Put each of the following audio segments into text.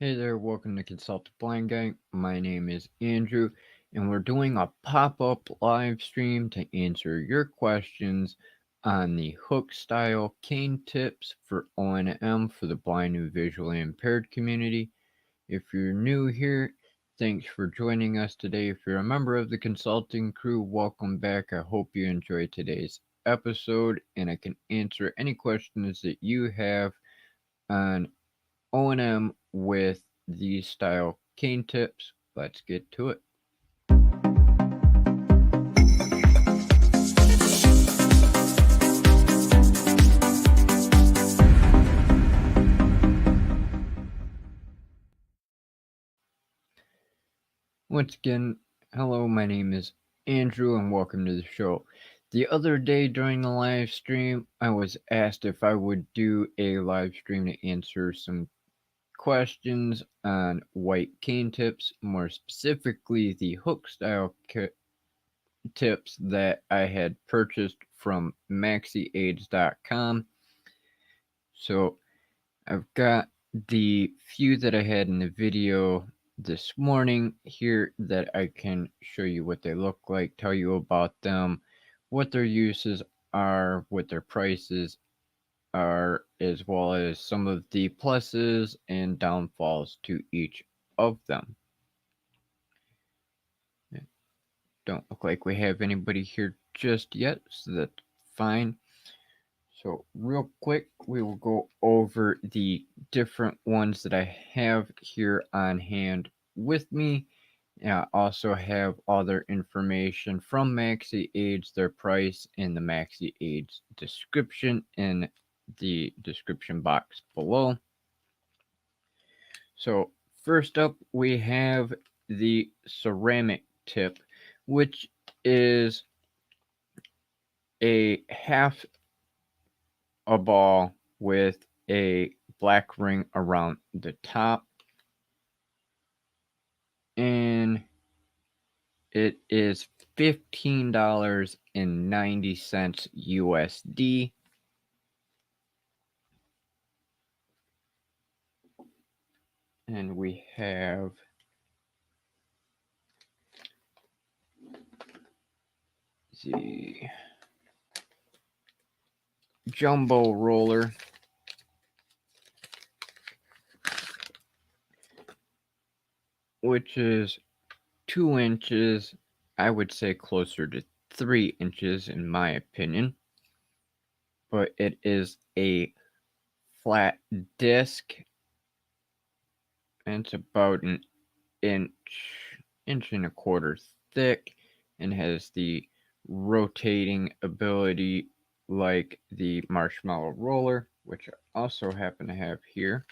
Hey there, welcome to Consult the Blind Guy. My name is Andrew, and we're doing a pop-up live stream to answer your questions on the hook style cane tips for O&M for the blind and visually impaired community. If you're new here, thanks for joining us today. If you're a member of the consulting crew, welcome back. I hope you enjoyed today's episode, and I can answer any questions that you have on O&M with these style cane tips. Let's get to it. Once again, hello, my name is Andrew and welcome to the show. The other day during the live stream, I was asked if I would do a live stream to answer some questions on white cane tips, more specifically the hook style tips that I had purchased from maxiaids.com. So I've got the few that I had in the video this morning here that I can show you what they look like, tell you about them, what their uses are, what their prices are, as well as some of the pluses and downfalls to each of them. Don't look like we have anybody here just yet, so that's fine. So real quick, we will go over the different ones that I have here on hand with me. I also have all their information from Maxi Aids, their price, and the Maxi Aids description in the description box below. So first up, we have the ceramic tip, which is a half a ball with a black ring around the top, and it is $15.90 USD. And we have the Jumbo Roller, which is 2 inches, I would say closer to 3 inches in my opinion, but it is a flat disc, and it's about an inch and a quarter thick, and has the rotating ability like the Marshmallow Roller, which I also happen to have here.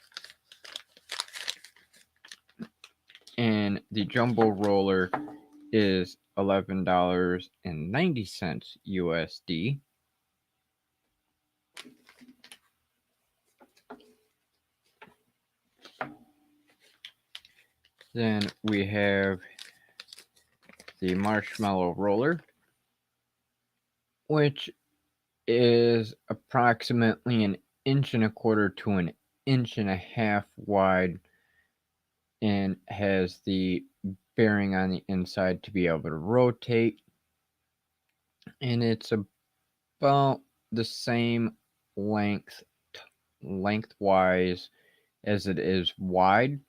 And the Jumbo Roller is $11.90 USD. Then we have the Marshmallow Roller, which is approximately an inch and a quarter to an inch and a half wide, and has the bearing on the inside to be able to rotate, and it's about the same lengthwise as it is wide,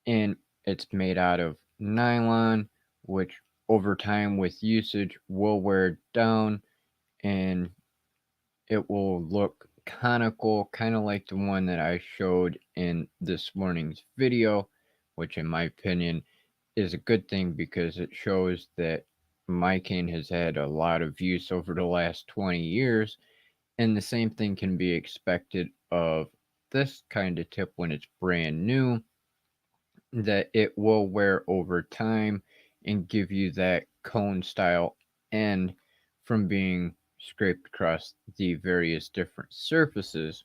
and it's made out of nylon, which over time with usage will wear down and it will look conical, kind of like the one that I showed in this morning's video, which in my opinion is a good thing because it shows that my cane has had a lot of use over the last 20 years, and the same thing can be expected of this kind of tip when it's brand new, that it will wear over time and give you that cone style end from being scraped across the various different surfaces.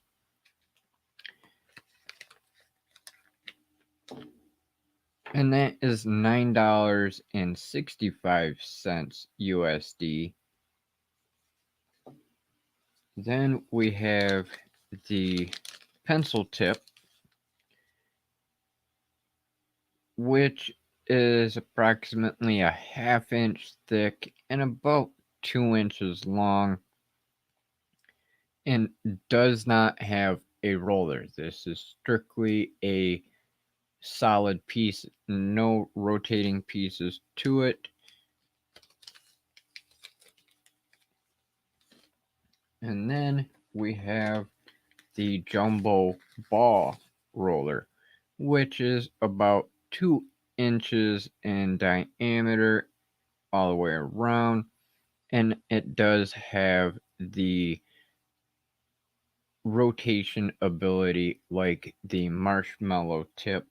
And that is $9.65 USD. Then we have the pencil tip, which is approximately a ½ inch thick and about 2 inches long, and does not have a roller. This is strictly a solid piece, no rotating pieces to it. And then we have the Jumbo Ball Roller, which is about 2 inches in diameter all the way around, and it does have the rotation ability like the marshmallow tip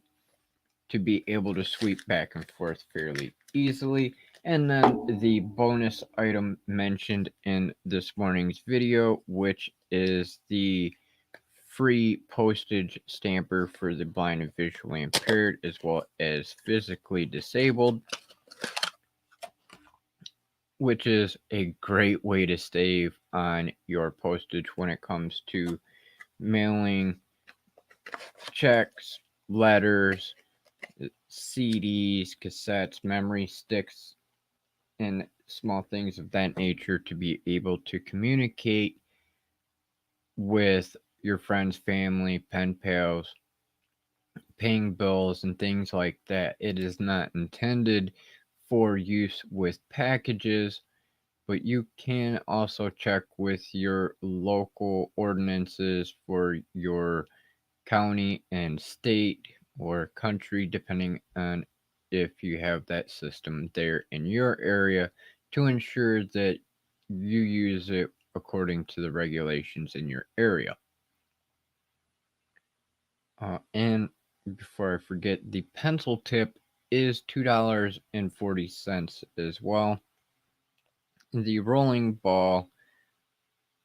to be able to sweep back and forth fairly easily. And then the bonus item mentioned in this morning's video, which is the free postage stamper for the blind and visually impaired as well as physically disabled, which is a great way to save on your postage when it comes to mailing checks, letters, CDs, cassettes, memory sticks, and small things of that nature to be able to communicate with your friends, family, pen pals, paying bills, and things like that. It is not intended for use with packages, but you can also check with your local ordinances for your county and state or country, depending on if you have that system there in your area, to ensure that you use it according to the regulations in your area. And before I forget, the pencil tip is $2.40 as well. The rolling ball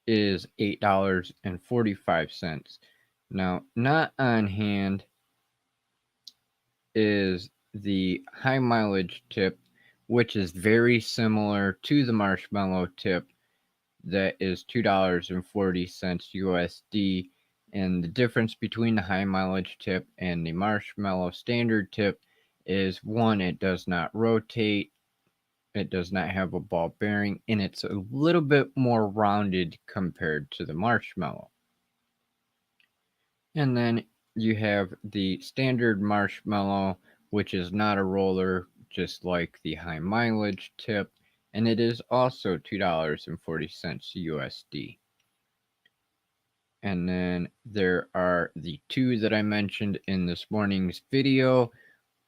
is $8.45. Now, not on hand is the high mileage tip, which is very similar to the marshmallow tip. That is $2.40 USD. And the difference between the high mileage tip and the marshmallow standard tip is one, it does not rotate, it does not have a ball bearing, and it's a little bit more rounded compared to the marshmallow. And then you have the standard marshmallow, which is not a roller, just like the high mileage tip, and it is also $2.40 USD. And then there are the two that I mentioned in this morning's video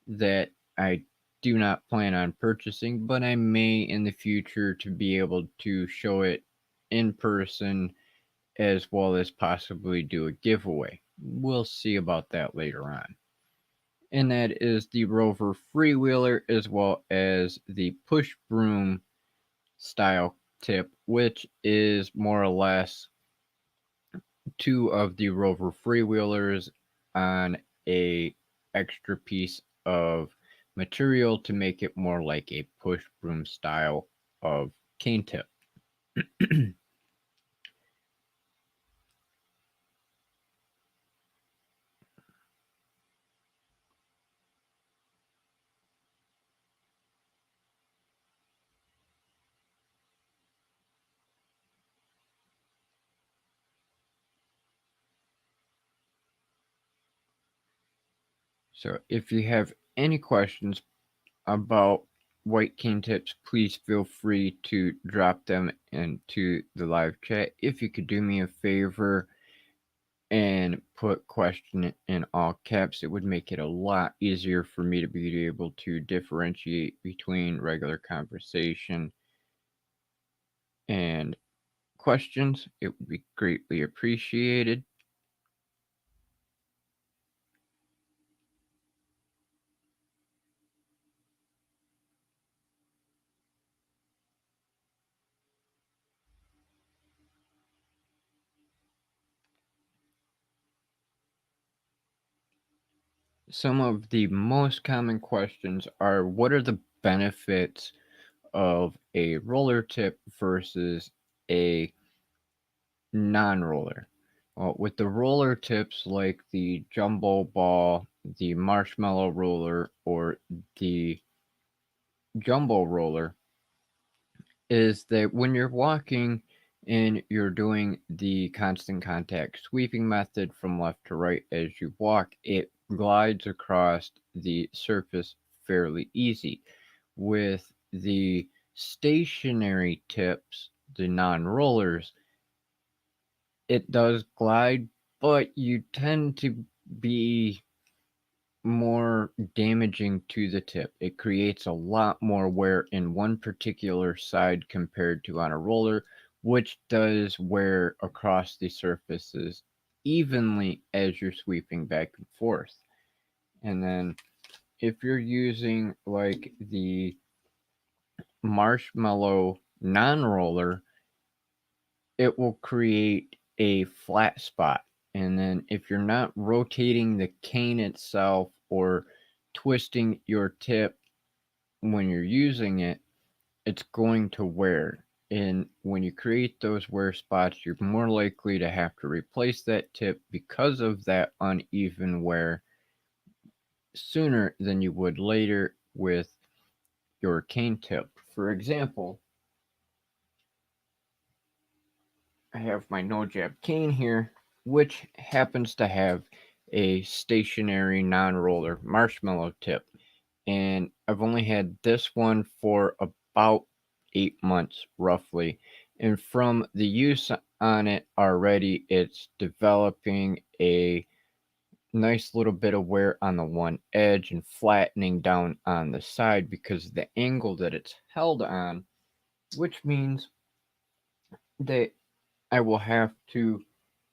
that I do not plan on purchasing, but I may in the future to be able to show it in person as well as possibly do a giveaway. We'll see about that later on. And that is the Rover Freewheeler as well as the push broom style tip, which is more or less two of the Rover Freewheelers on a extra piece of material to make it more like a push broom style of cane tip. So if you have any questions about white cane tips, please feel free to drop them into the live chat. If you could do me a favor and put question in all caps, it would make it a lot easier for me to be able to differentiate between regular conversation and questions. It would be greatly appreciated. Some of the most common questions are, what are the benefits of a roller tip versus a non-roller? Well, with the roller tips like the Jumbo Ball, the Marshmallow Roller, or the Jumbo Roller, is that when you're walking and you're doing the constant contact sweeping method from left to right as you walk, it glides across the surface fairly easy. With the stationary tips, the non-rollers, it does glide, but you tend to be more damaging to the tip. It creates a lot more wear in one particular side compared to on a roller, which does wear across the surfaces evenly as you're sweeping back and forth. And then if you're using like the marshmallow non-roller, it will create a flat spot. And then if you're not rotating the cane itself or twisting your tip when you're using it, it's going to wear. And when you create those wear spots, you're more likely to have to replace that tip because of that uneven wear sooner than you would later with your cane tip. For example, I have my no jab cane here, which happens to have a stationary non-roller marshmallow tip. And I've only had this one for about 8 months roughly. And from the use on it already, it's developing a nice little bit of wear on the one edge and flattening down on the side because of the angle that it's held on, which means that I will have to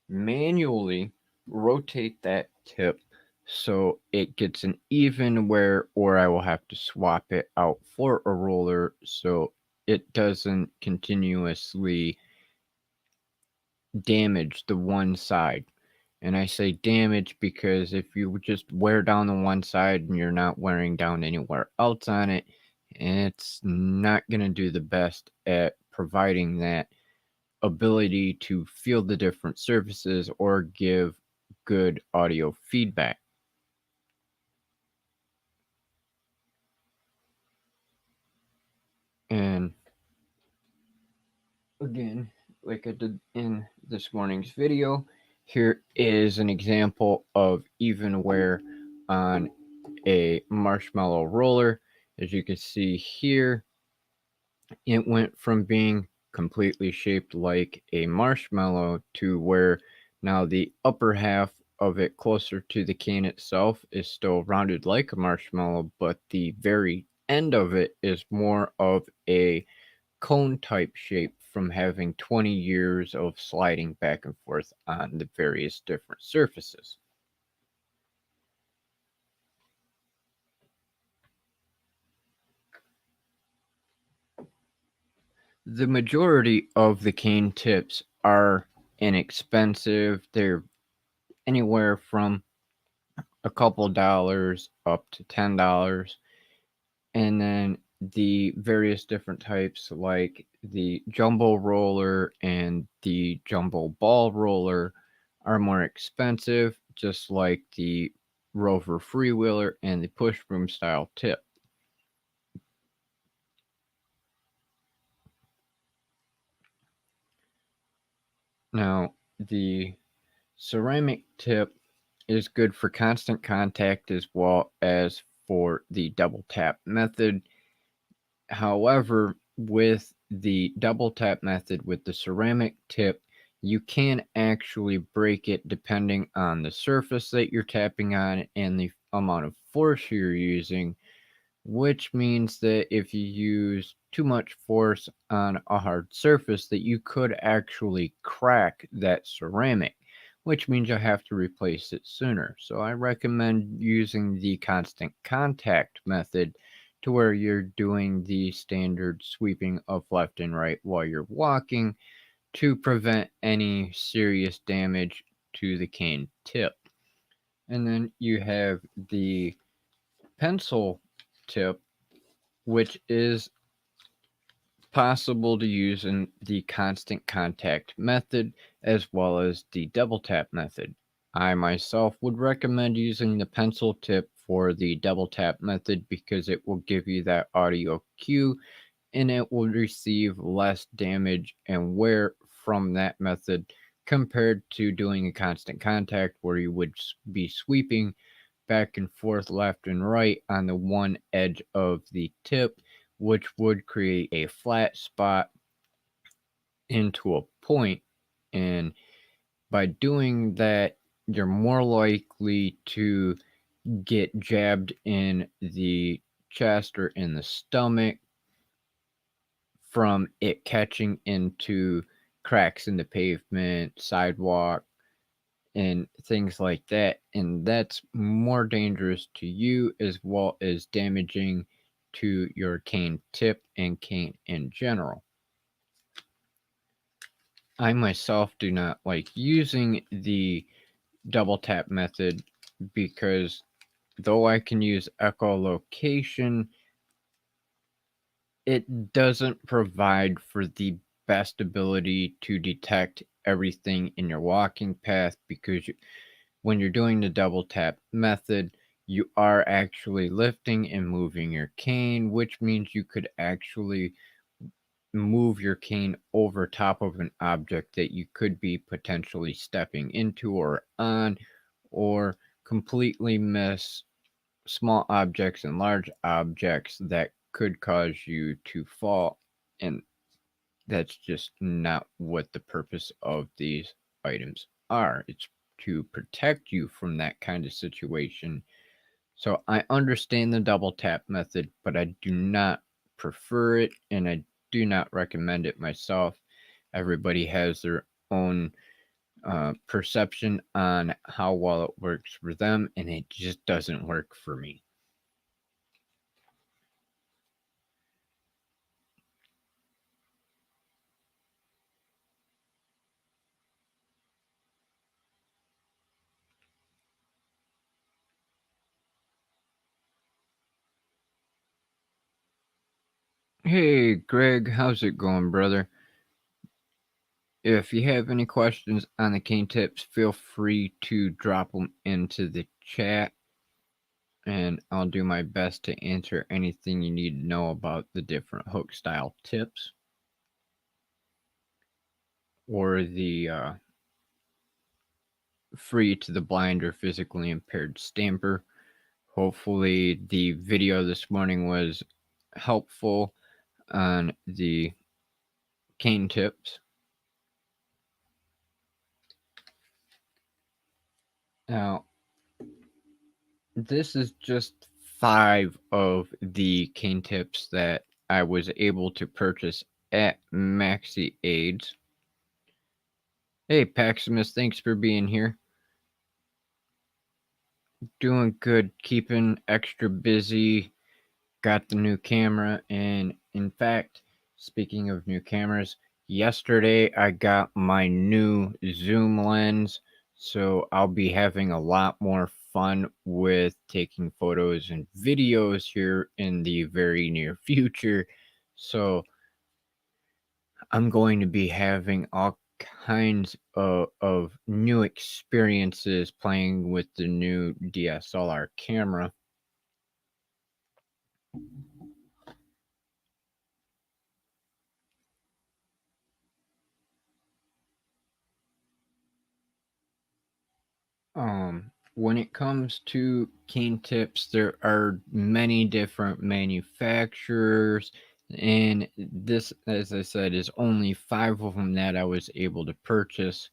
manually rotate that tip so it gets an even wear, or I will have to swap it out for a roller so it doesn't continuously damage the one side. And I say damage because if you just wear down the one side and you're not wearing down anywhere else on it, it's not going to do the best at providing that ability to feel the different surfaces or give good audio feedback. And again, like I did in this morning's video, here is an example of even wear on a marshmallow roller. As you can see here, it went from being completely shaped like a marshmallow to where now the upper half of it closer to the cane itself is still rounded like a marshmallow, but the very end of it is more of a cone type shape from having 20 years of sliding back and forth on the various different surfaces. The majority of the cane tips are inexpensive. They're anywhere from a couple dollars up to $10. And then the various different types, like the jumbo roller and the jumbo ball roller, are more expensive, just like the rover freewheeler and the push broom style tip. Now, the ceramic tip is good for constant contact as well as for the double tap method. However, with the double tap method with the ceramic tip, you can actually break it depending on the surface that you're tapping on and the amount of force you're using, which means that if you use too much force on a hard surface, that you could actually crack that ceramic, which means you'll have to replace it sooner. So I recommend using the constant contact method to where you're doing the standard sweeping of left and right while you're walking to prevent any serious damage to the cane tip. And then you have the pencil tip, which is possible to use in the constant contact method as well as the double tap method. I myself would recommend using the pencil tip for the double tap method because it will give you that audio cue and it will receive less damage and wear from that method compared to doing a constant contact where you would be sweeping back and forth, left and right on the one edge of the tip, which would create a flat spot into a point. And by doing that, you're more likely to get jabbed in the chest or in the stomach from it catching into cracks in the pavement, sidewalk, and things like that. And that's more dangerous to you as well as damaging to your cane tip and cane in general. I myself do not like using the double tap method because though I can use echolocation, it doesn't provide for the best ability to detect everything in your walking path because when you're doing the double tap method, you are actually lifting and moving your cane, which means you could actually move your cane over top of an object that you could be potentially stepping into or on, or completely miss small objects and large objects that could cause you to fall. And that's just not what the purpose of these items are. It's to protect you from that kind of situation. So I understand the double tap method, but I do not prefer it and I do not recommend it myself. Everybody has their own perception on how well it works for them, and it just doesn't work for me. Hey, Greg, how's it going, brother? If you have any questions on the cane tips, feel free to drop them into the chat, and I'll do my best to answer anything you need to know about the different hook style tips or the free to the blind or physically impaired stamper. Hopefully, the video this morning was helpful on the cane tips. Now, this is just 5 of the cane tips that I was able to purchase at Maxi Aids. Hey, Paximus, thanks for being here. Doing good, keeping extra busy. Got the new camera, and in fact, speaking of new cameras, yesterday I got my new zoom lens, so I'll be having a lot more fun with taking photos and videos here in the very near future. So I'm going to be having all kinds of new experiences playing with the new DSLR camera. When it comes to cane tips, there are many different manufacturers, and this, as I said, is only 5 of them that I was able to purchase.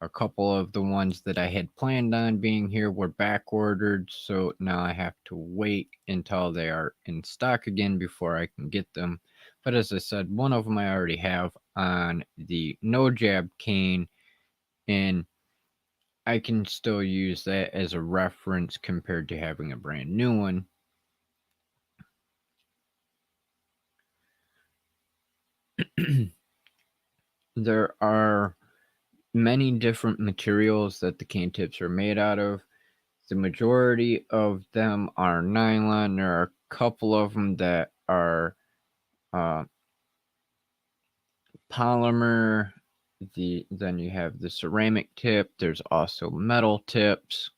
A couple of the ones that I had planned on being here were back ordered, so now I have to wait until they are in stock again before I can get them. But as I said, one of them I already have on the no jab cane, and I can still use that as a reference compared to having a brand new one. There are many different materials that the cane tips are made out of. The majority of them are nylon. There are a couple of them that are polymer. Then you have the ceramic tip. There's also metal tips.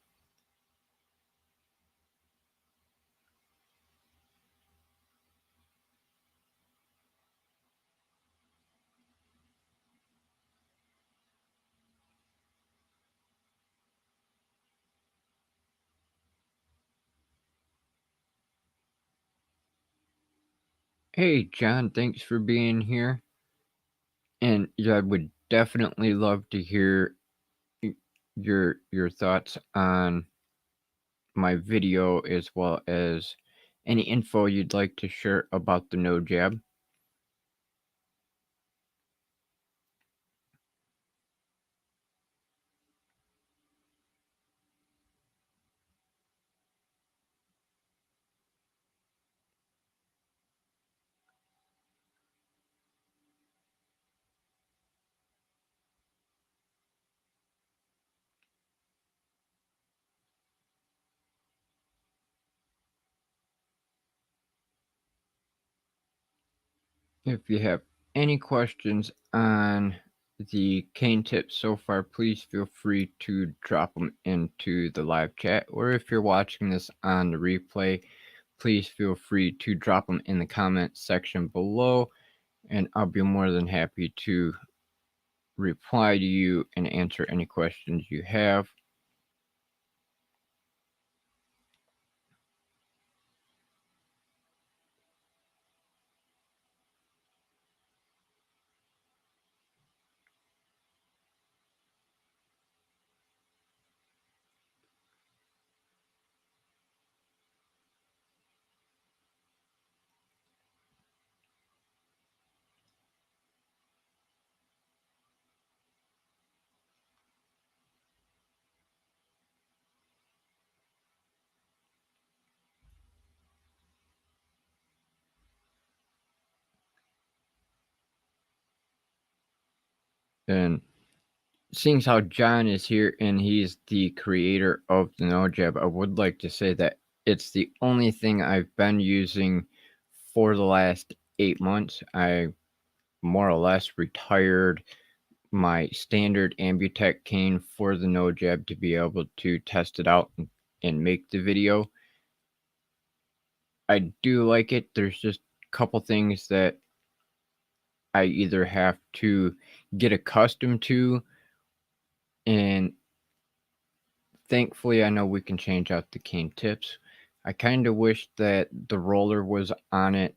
Hey, John, thanks for being here. And I would definitely love to hear your thoughts on my video, as well as any info you'd like to share about the no jab. If you have any questions on the cane tips so far, please feel free to drop them into the live chat, or if you're watching this on the replay, please feel free to drop them in the comment section below, and I'll be more than happy to reply to you and answer any questions you have. And seeing how John is here and he's the creator of the no jab, I would like to say that it's the only thing I've been using for the last 8 months. I more or less retired my standard Ambutech cane for the no jab to be able to test it out and make the video. I do like it. There's just a couple things that I either have to get accustomed to, and thankfully I know we can change out the cane tips. I kind of wish that the roller was on it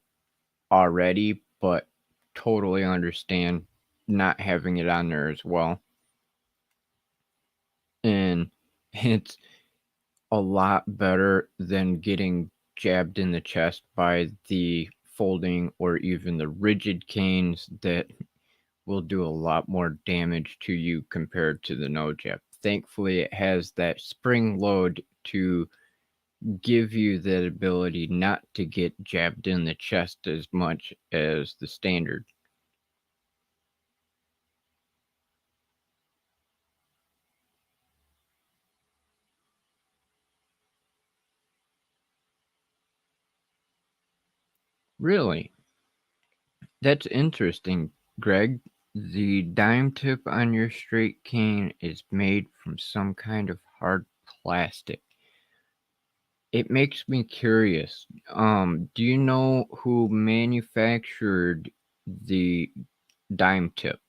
already, but totally understand not having it on there as well. And it's a lot better than getting jabbed in the chest by the folding or even the rigid canes that will do a lot more damage to you compared to the no jab. Thankfully, it has that spring load to give you that ability not to get jabbed in the chest as much as the standard. Really? That's interesting, Greg. The dime tip on your straight cane is made from some kind of hard plastic. It makes me curious. Do you know who manufactured the dime tip?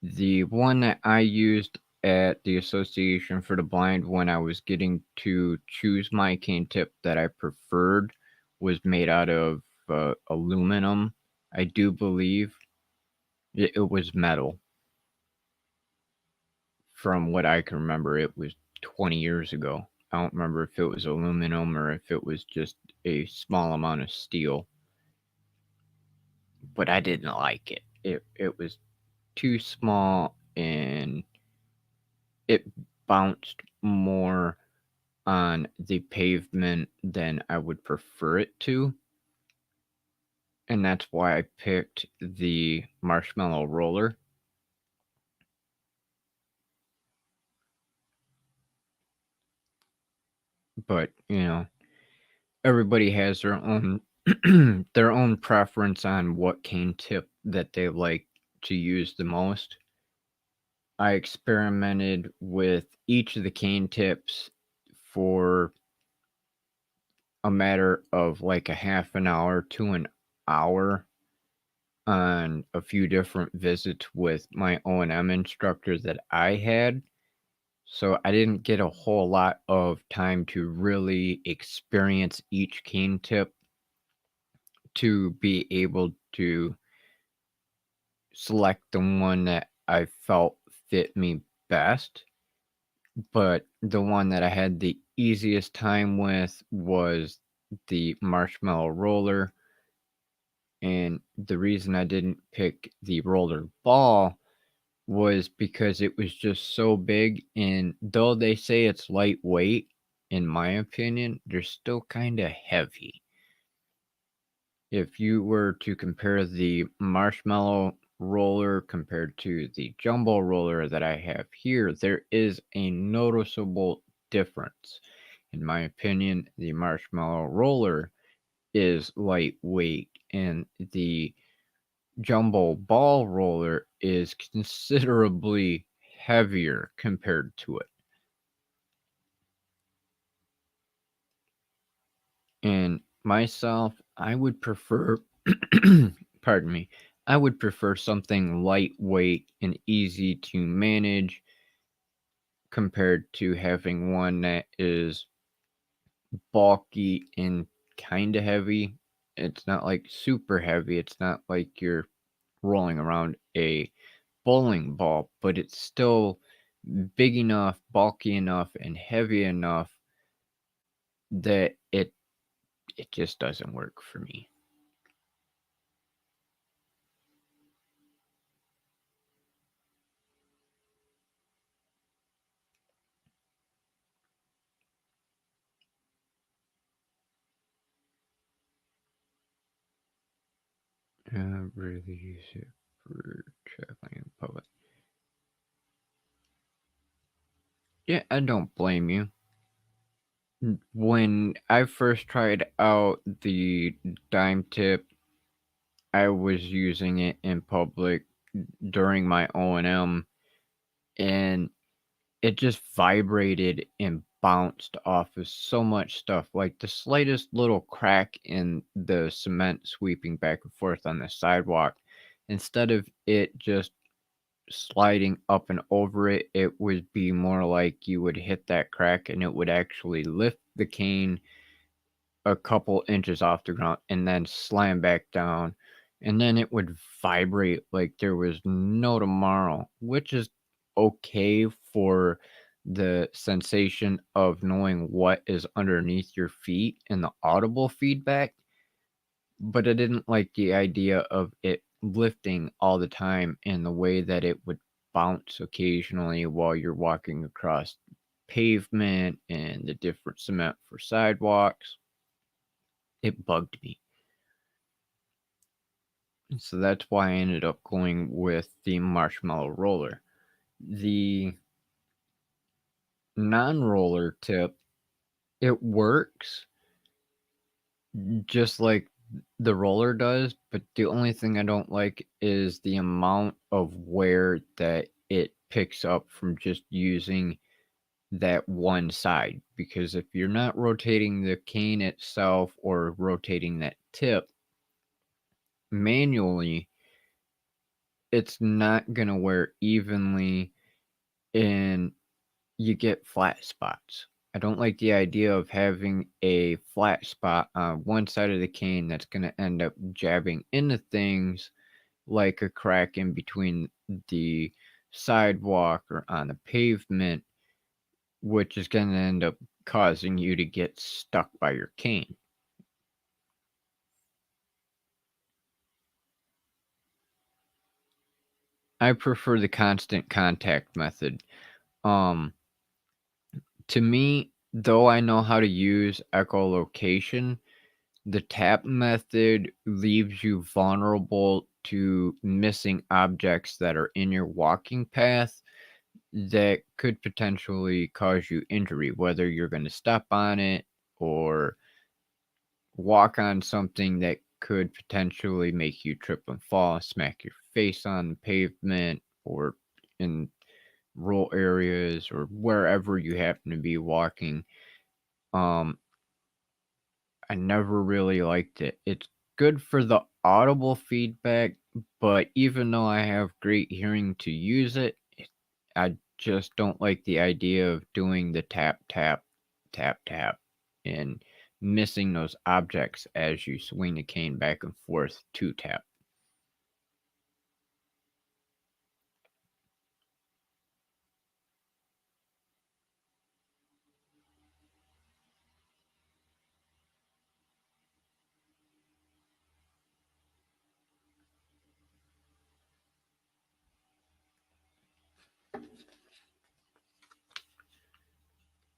The one that I used at the Association for the Blind when I was getting to choose my cane tip that I preferred was made out of aluminum, I do believe. It was metal. From what I can remember, it was 20 years ago. I don't remember if it was aluminum or if it was just a small amount of steel, but I didn't like it. It was too small and it bounced more on the pavement than I would prefer it to. And that's why I picked the Marshmallow Roller. But, everybody has their own their own preference on what cane tip that they like to use the most. I experimented with each of the cane tips for a matter of like a half an hour to an hour on a few different visits with my O&M instructor that I had. So I didn't get a whole lot of time to really experience each cane tip to be able to select the one that I felt fit me best. But the one that I had the easiest time with was the Marshmallow Roller. And the reason I didn't pick the roller ball was because it was just so big. And though they say it's lightweight, in my opinion, they're still kind of heavy. If you were to compare the Marshmallow Roller compared to the Jumbo Roller that I have here, there is a noticeable difference. In my opinion, the Marshmallow Roller is lightweight, and the Jumbo Ball Roller is considerably heavier compared to it. And myself, I would prefer, pardon me, I would prefer something lightweight and easy to manage compared to having one that is bulky and kind of heavy. It's not like super heavy. It's not like you're rolling around a bowling ball, but it's still big enough, bulky enough, and heavy enough that it just doesn't work for me. I really use it for traveling in public. Yeah, I don't blame you. When I first tried out the dime tip, I was using it in public during my O&M, and it just vibrated and bounced off of so much stuff. Like the slightest little crack in the cement sweeping back and forth on the sidewalk, instead of it just sliding up and over it, it would be more like you would hit that crack and it would actually lift the cane a couple inches off the ground and then slam back down. And then it would vibrate like there was no tomorrow, which is okay for the sensation of knowing what is underneath your feet and the audible feedback. But I didn't like the idea of it lifting all the time and the way that it would bounce occasionally while you're walking across pavement and the different cement for sidewalks. It bugged me. So that's why I ended up going with the Marshmallow Roller. The non-roller tip, it works just like the roller does, but the only thing I don't like is the amount of wear that it picks up from just using that one side. Because if you're not rotating the cane itself or rotating that tip manually, it's not going to wear evenly and you get flat spots. I don't like the idea of having a flat spot on one side of the cane that's going to end up jabbing into things like a crack in between the sidewalk or on the pavement, which is going to end up causing you to get stuck by your cane. I prefer the constant contact method. Um, to me, though I know how to use echolocation, the tap method leaves you vulnerable to missing objects that are in your walking path that could potentially cause you injury, whether you're going to step on it or walk on something that could potentially make you trip and fall, smack your face on the pavement, or in rural areas or wherever you happen to be walking. Um, I never really liked it. It's good for the audible feedback, but even though I have great hearing to use it, I just don't like the idea of doing the tap, tap, tap, tap, and missing those objects as you swing the cane back and forth to tap.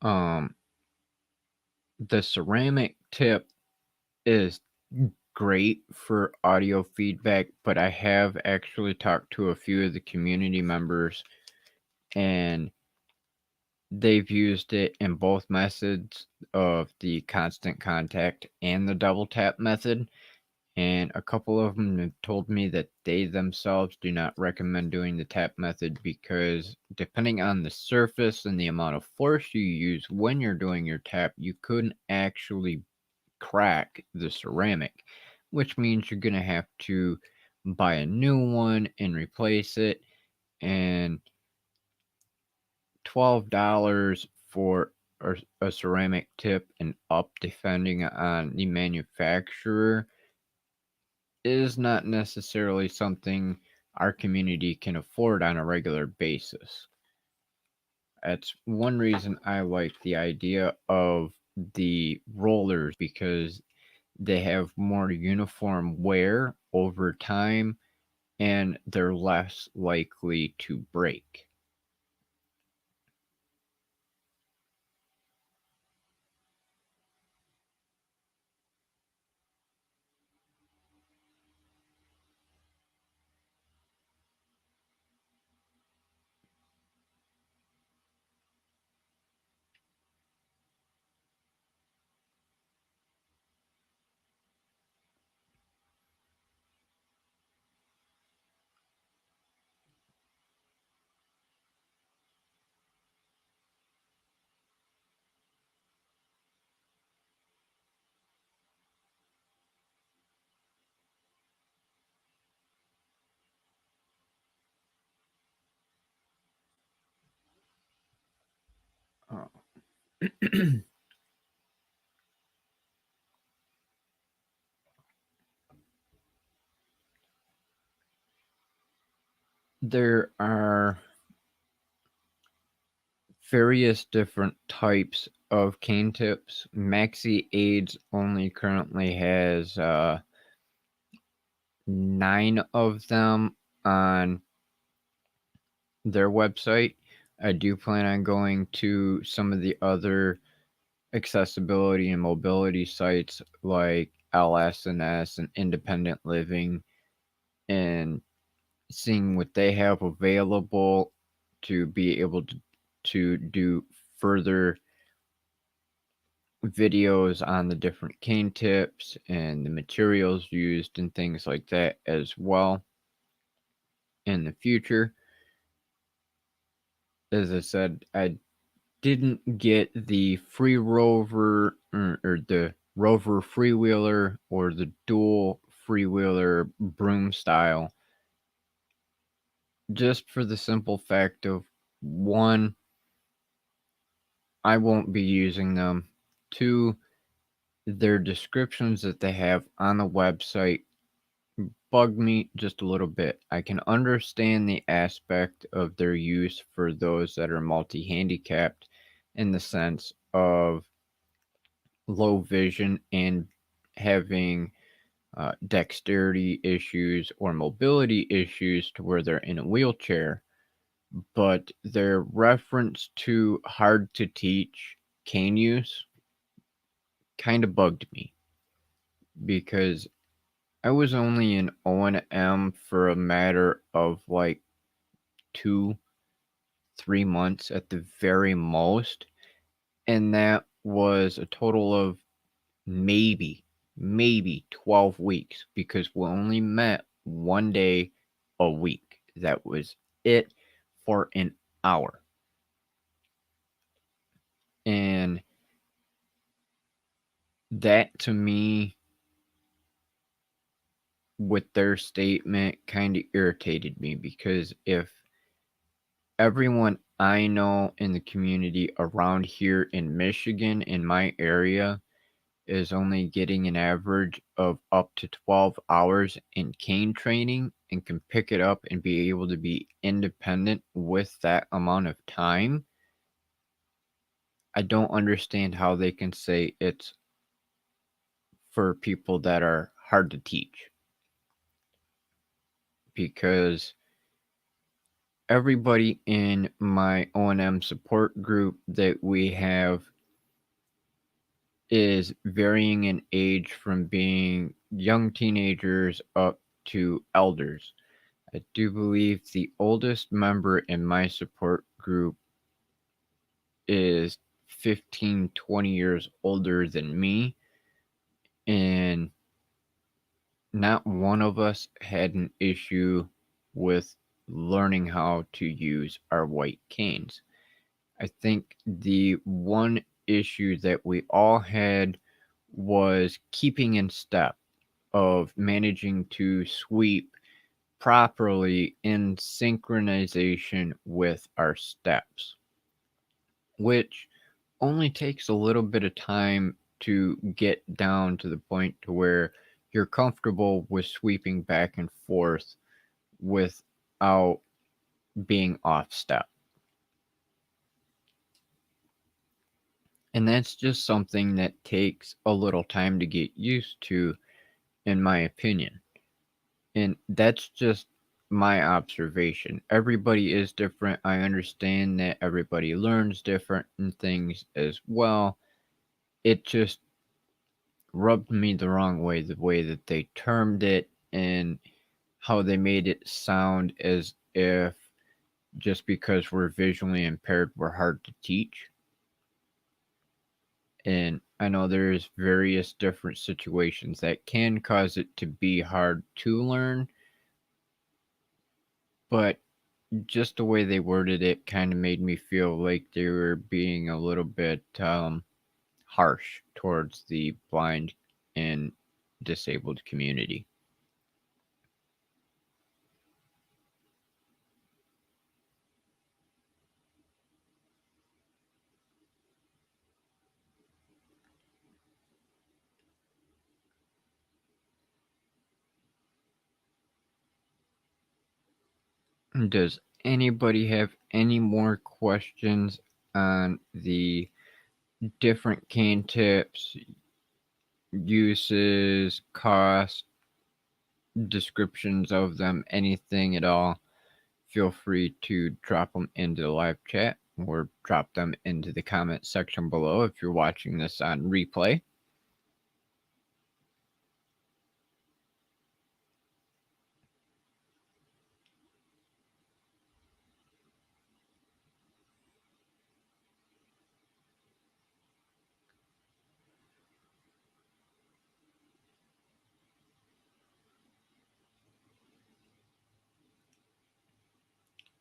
Um, the ceramic tip is great for audio feedback, but I have actually talked to a few of the community members, and they've used it in both methods of the constant contact and the double tap method. And a couple of them have told me that they themselves do not recommend doing the tap method because, depending on the surface and the amount of force you use when you're doing your tap, you couldn't actually crack the ceramic, which means you're going to have to buy a new one and replace it. And $12 for a ceramic tip and up, depending on the manufacturer, is not necessarily something our community can afford on a regular basis. That's one reason I like the idea of the rollers, because they have more uniform wear over time and they're less likely to break. Uh, there are various different types of cane tips. Maxi Aids only currently has 9 of them on their website. I do plan on going to some of the other accessibility and mobility sites like LS&S and Independent Living, and seeing what they have available to be able to do further videos on the different cane tips and the materials used and things like that as well in the future. As I said, I didn't get the free rover, or the rover freewheeler, or the dual freewheeler broom style, just for the simple fact of, one, I won't be using them. Two, their descriptions that they have on the website bug me just a little bit. I can understand the aspect of their use for those that are multi-handicapped, in the sense of low vision and having dexterity issues or mobility issues to where they're in a wheelchair. But their reference to hard to teach cane use kind of bugged me, because I was only in O&M for a matter of like 2-3 months at the very most, and that was a total of maybe maybe 12 weeks because we only met one day a week. That was it for an hour. And that to me, with their statement, kind of irritated me because if everyone I know in the community around here in Michigan, in my area, is only getting an average of up to 12 hours in cane training and can pick it up and be able to be independent with that amount of time, I don't understand how they can say it's for people that are hard to teach. Because everybody in my O&M support group that we have is varying in age from being young teenagers up to elders. I do believe the oldest member in my support group is 15, 20 years older than me, and not one of us had an issue with learning how to use our white canes. I think the one issue that we all had was keeping in step, of managing to sweep properly in synchronization with our steps, which only takes a little bit of time to get down to the point to where you're comfortable with sweeping back and forth without being off step. And that's just something that takes a little time to get used to, in my opinion. And that's just my observation. Everybody is different. I understand that everybody learns different and things as well. It just rubbed me the wrong way, the way that they termed it and how they made it sound as if just because we're visually impaired, we're hard to teach. And I know there's various different situations that can cause it to be hard to learn, but just the way they worded it kind of made me feel like they were being a little bit harsh towards the blind and disabled community. Does anybody have any more questions on the different cane tips, uses, cost, descriptions of them, anything at all? Feel free to drop them into the live chat or drop them into the comment section below if you're watching this on replay.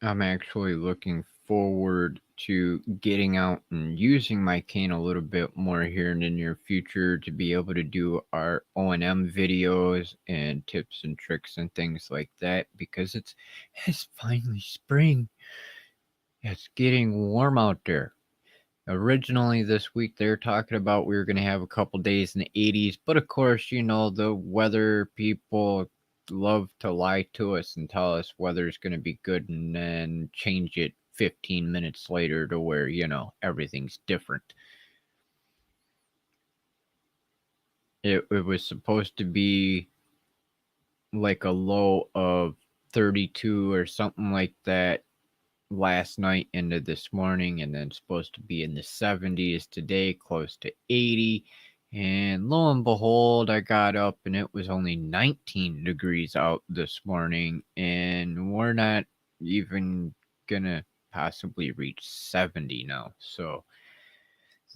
I'm actually looking forward to getting out and using my cane a little bit more here in the near future to be able to do our O&M videos and tips and tricks and things like that, because it's finally spring. It's getting warm out there. Originally this week they were talking about we were going to have a couple days in the 80s, but of course, the weather people love to lie to us and tell us weather's going to be good and then change it 15 minutes later to where, everything's different. It was supposed to be like a low of 32 or something like that last night into this morning, and then supposed to be in the 70s today, close to 80. And lo and behold, I got up and it was only 19 degrees out this morning, and we're not even gonna possibly reach 70 now. So,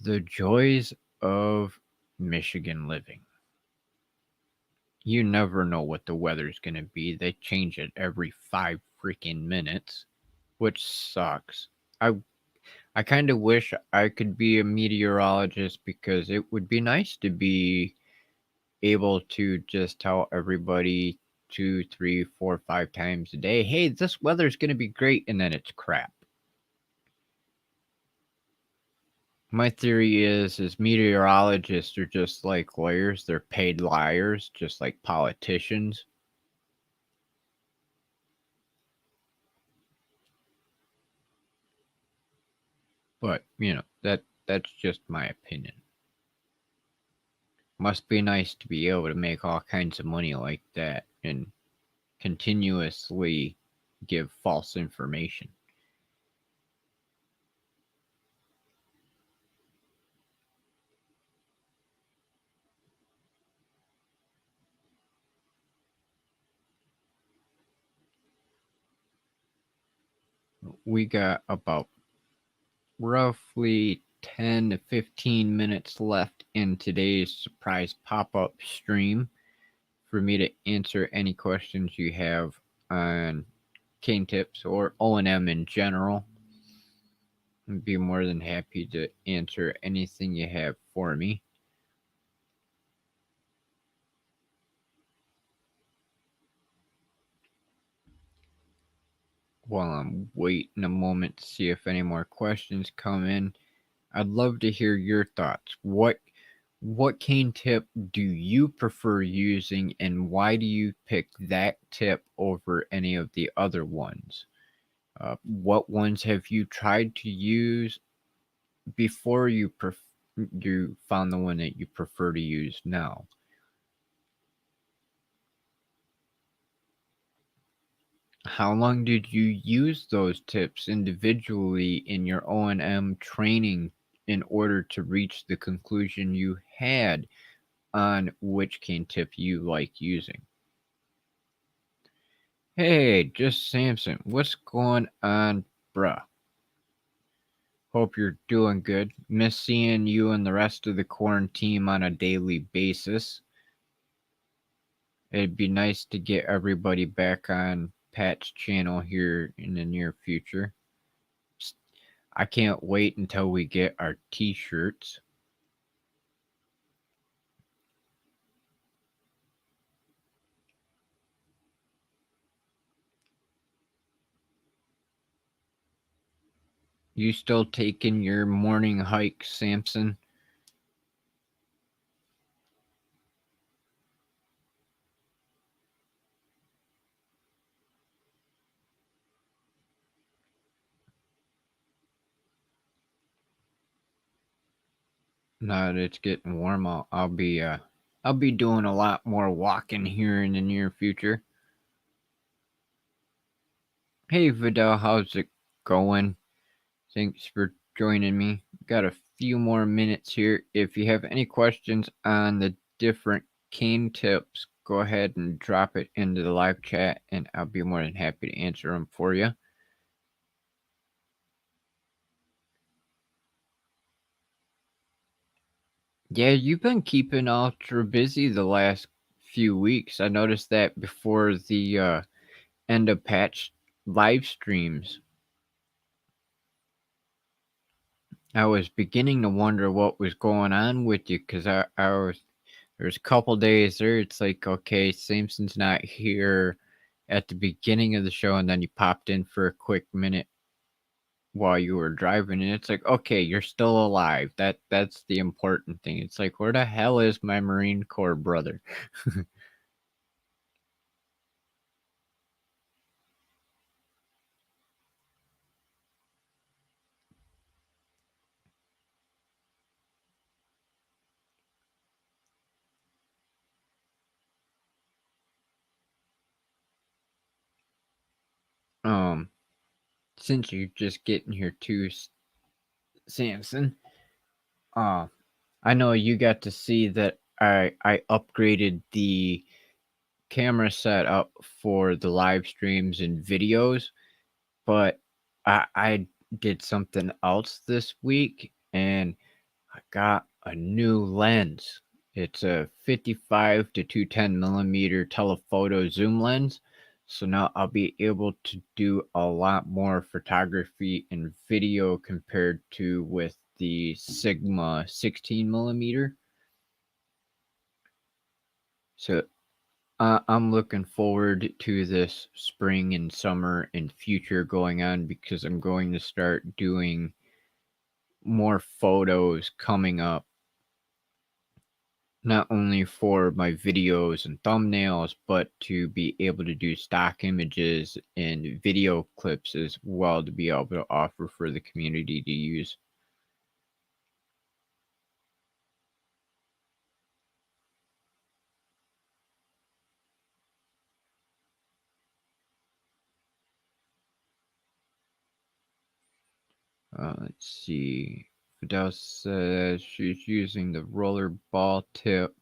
the joys of Michigan living. You never know what the weather's going to be. They change it every 5 freaking minutes, which sucks. I I kind of wish I could be a meteorologist because it would be nice to be able to just tell everybody 2, 3, 4, 5 times a day, hey, this weather's going to be great, and then it's crap. My theory is meteorologists are just like lawyers. They're paid liars, just like politicians. But, that's just my opinion. Must be nice to be able to make all kinds of money like that and continuously give false information. We got about roughly 10 to 15 minutes left in today's surprise pop-up stream for me to answer any questions you have on cane tips or O&M in general. I'd be more than happy to answer anything you have for me. While I'm waiting a moment to see if any more questions come in, I'd love to hear your thoughts. What cane tip do you prefer using, and why do you pick that tip over any of the other ones? What ones have you tried to use before you found the one that you prefer to use now? How long did you use those tips individually in your O&M training in order to reach the conclusion you had on which cane tip you like using? Hey, just Samson, what's going on, bruh? Hope you're doing good. Miss seeing you and the rest of the quarantine on a daily basis. It'd be nice to get everybody back on Pat's channel here in the near future. I can't wait until we get our t-shirts. You still taking your morning hike, Samson? Now that it's getting warm, I'll be doing a lot more walking here in the near future. Hey Vidal, how's it going? Thanks for joining me. Got a few more minutes here. If you have any questions on the different cane tips, go ahead and drop it into the live chat and I'll be more than happy to answer them for you. Yeah, you've been keeping ultra busy the last few weeks. I noticed that before the end of patch live streams. I was beginning to wonder what was going on with you because I was there's a couple days there. It's like, okay, Samson's not here at the beginning of the show, and then you popped in for a quick minute while you were driving, and it's like, okay, you're still alive. That's the important thing. It's like, where the hell is my Marine Corps brother? um, since you're just getting here too, Samson, uh, I know you got to see that I upgraded the camera setup for the live streams and videos, but I did something else this week and I got a new lens. It's a 55 to 210 millimeter telephoto zoom lens. So now I'll be able to do a lot more photography and video compared to with the Sigma 16 millimeter. So I'm looking forward to this spring and summer and future going on because I'm going to start doing more photos coming up, not only for my videos and thumbnails, but to be able to do stock images and video clips as well to be able to offer for the community to use. Let's see. Fidel says she's using the roller ball tip.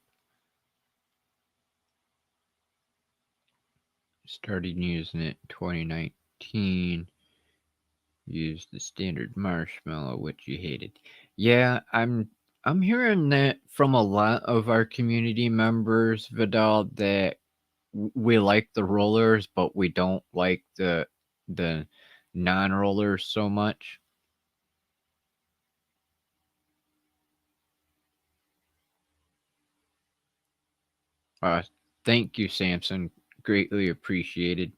Started using it in 2019. Used the standard marshmallow, which you hated. Yeah, I'm hearing that from a lot of our community members, Vidal, that we like the rollers, but we don't like the non-rollers so much. Uh, Thank you, Samson. Greatly appreciated.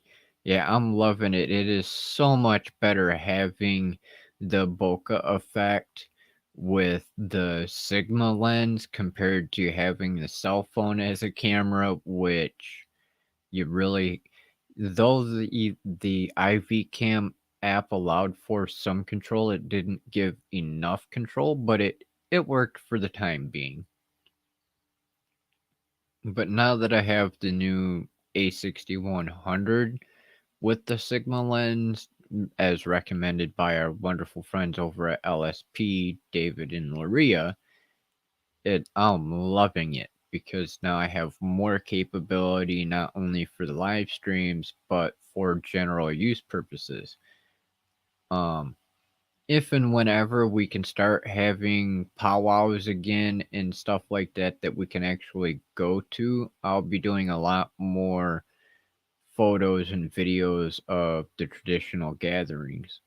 Yeah, I'm loving it. It is so much better having the bokeh effect with the Sigma lens compared to having the cell phone as a camera, which you really, though the IV Cam app allowed for some control, it didn't give enough control, but it worked for the time being. But now that I have the new A6100 with the Sigma lens, as recommended by our wonderful friends over at LSP, David and Laria, I'm loving it because now I have more capability not only for the live streams but for general use purposes. Um, if and whenever we can start having powwows again and stuff like that we can actually go to, I'll be doing a lot more photos and videos of the traditional gatherings.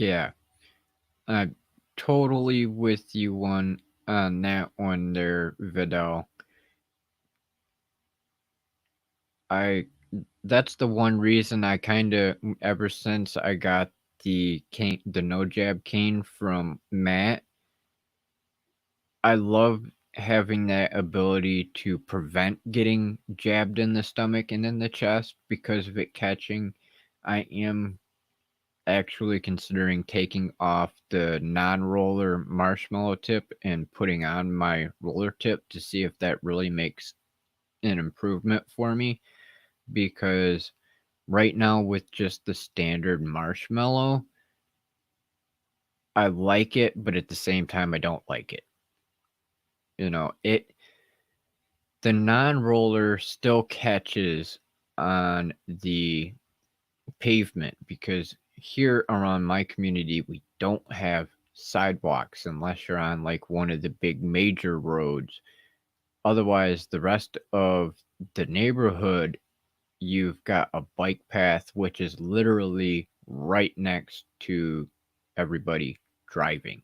Yeah, I'm totally with you on that one there, Vidal. I That's the one reason I kind of ever since I got the no jab cane from Matt, I love having that ability to prevent getting jabbed in the stomach and in the chest because of it catching. I am actually considering taking off the non-roller marshmallow tip and putting on my roller tip to see if that really makes an improvement for me because right now with just the standard marshmallow, I like it, but at the same time I don't like it. It the non-roller still catches on the pavement because here around my community we don't have sidewalks unless you're on like one of the big major roads. Otherwise, the rest of the neighborhood, you've got a bike path which is literally right next to everybody driving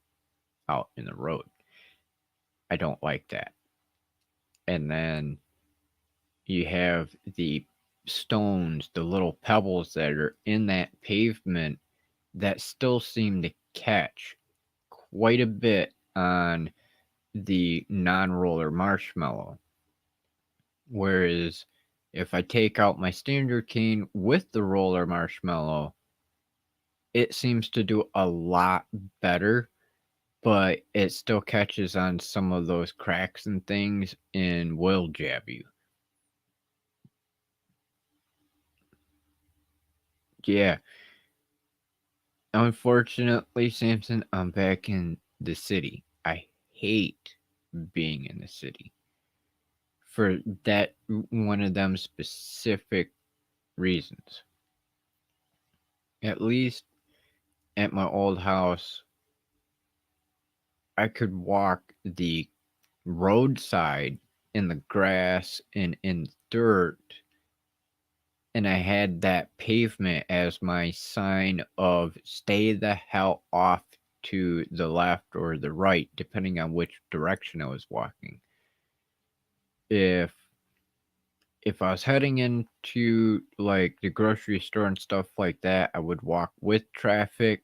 out in the road. I don't like that. And then you have the stones, the little pebbles that are in that pavement that still seem to catch quite a bit on the non-roller marshmallow. Whereas if I take out my standard cane with the roller marshmallow, it seems to do a lot better, but it still catches on some of those cracks and things and will jab you. Yeah, Unfortunately, Samson, I'm back in the city. I hate being in the city for that one of them specific reasons. At least at my old house, I could walk the roadside in the grass and in dirt, and I had that pavement as my sign of stay the hell off to the left or the right, depending on which direction I was walking. If I was heading into like the grocery store and stuff like that, I would walk with traffic.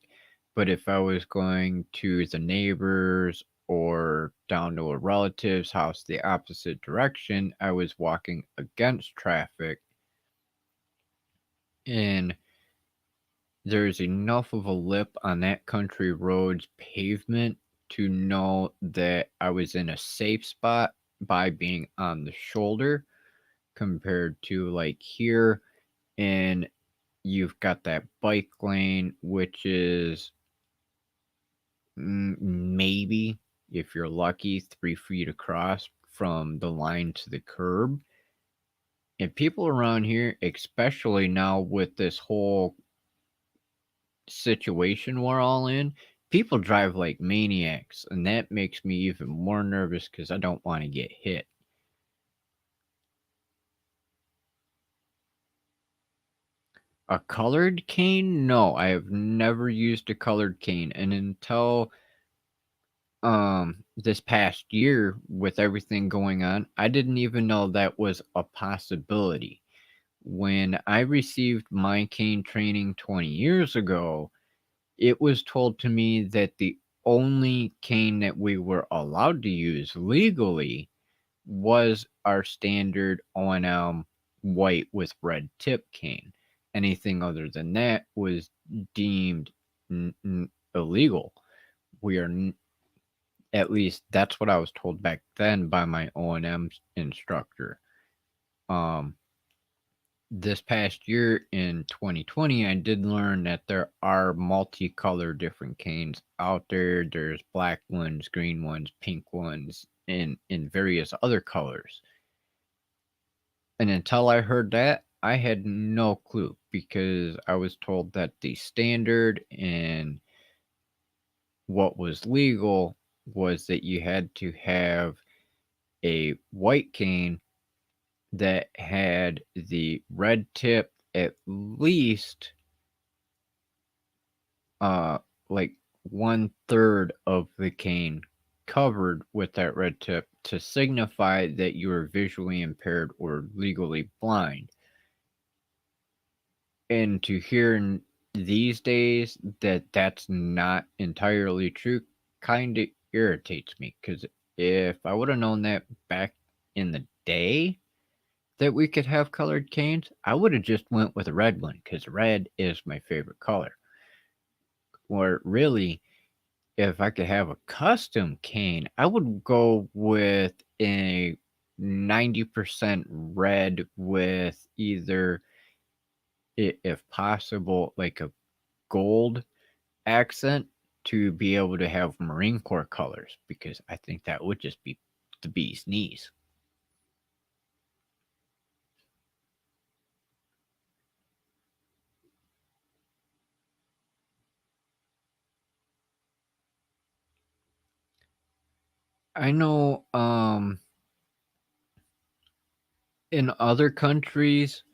But if I was going to the neighbors or down to a relative's house the opposite direction, I was walking against traffic. And there's enough of a lip on that country road's pavement to know that I was in a safe spot by being on the shoulder compared to like here. And you've got that bike lane, which is maybe, if you're lucky, 3 feet across from the line to the curb. And people around here, especially now with this whole situation we're all in, people drive like maniacs, and that makes me even more nervous because I don't want to get hit. A colored cane? No, I have never used a colored cane, and until this past year with everything going on, I didn't even know that was a possibility. When I received my cane training 20 years ago, it was told to me that the only cane that we were allowed to use legally was our standard O&M white with red tip cane. Anything other than that was deemed illegal. We are At least that's what I was told back then by my O&M instructor. Um, this past year in 2020, I did learn that there are multicolor different canes out there. There's black ones, green ones, pink ones, and in various other colors. And until I heard that, I had no clue because I was told that the standard and what was legal was that you had to have a white cane that had the red tip at least uh like 1/3 of the cane covered with that red tip to signify that you are visually impaired or legally blind. And to hear these days that that's not entirely true kind of irritates me, because if I would have known that back in the day that we could have colored canes, I would have just went with a red one because red is my favorite color. Or really, if I could have a custom cane, I would go with a 90% red with either, if possible, like a gold accent to be able to have Marine Corps colors, because I think that would just be the bee's knees. I know in other countries,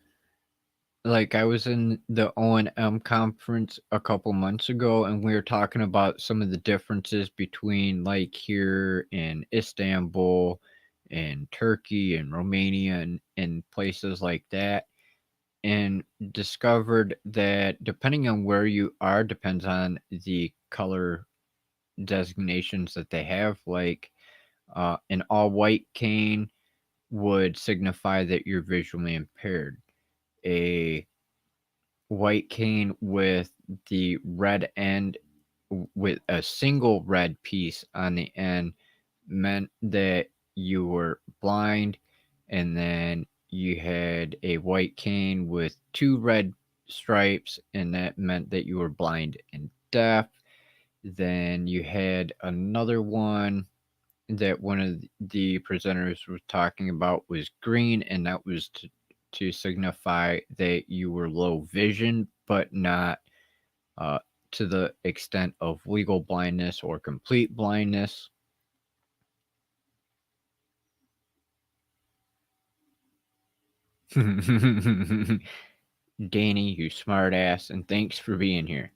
like I was in the O&M conference a couple months ago, and we were talking about some of the differences between like here in Istanbul and Turkey and Romania and places like that, and discovered that depending on where you are depends on the color designations that they have. Like an all white cane would signify that you're visually impaired. A white cane with the red end, with a single red piece on the end, meant that you were blind. And then you had a white cane with two red stripes, and that meant that you were blind and deaf. Then you had another one that one of the presenters was talking about was green, and that was to signify that you were low vision, but not uh, to the extent of legal blindness or complete blindness. Danny, you smartass, and thanks for being here.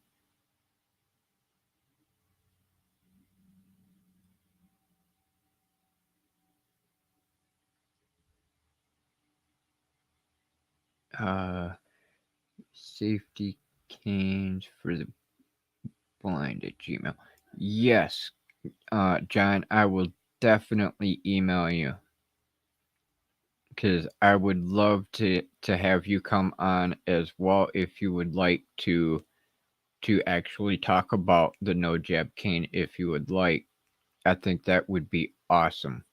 Uh, Safety canes for the blind at Gmail. Yes, John, I will definitely email you because I would love to have you come on as well if you would like to actually talk about the no jab cane if you would like. I think that would be awesome.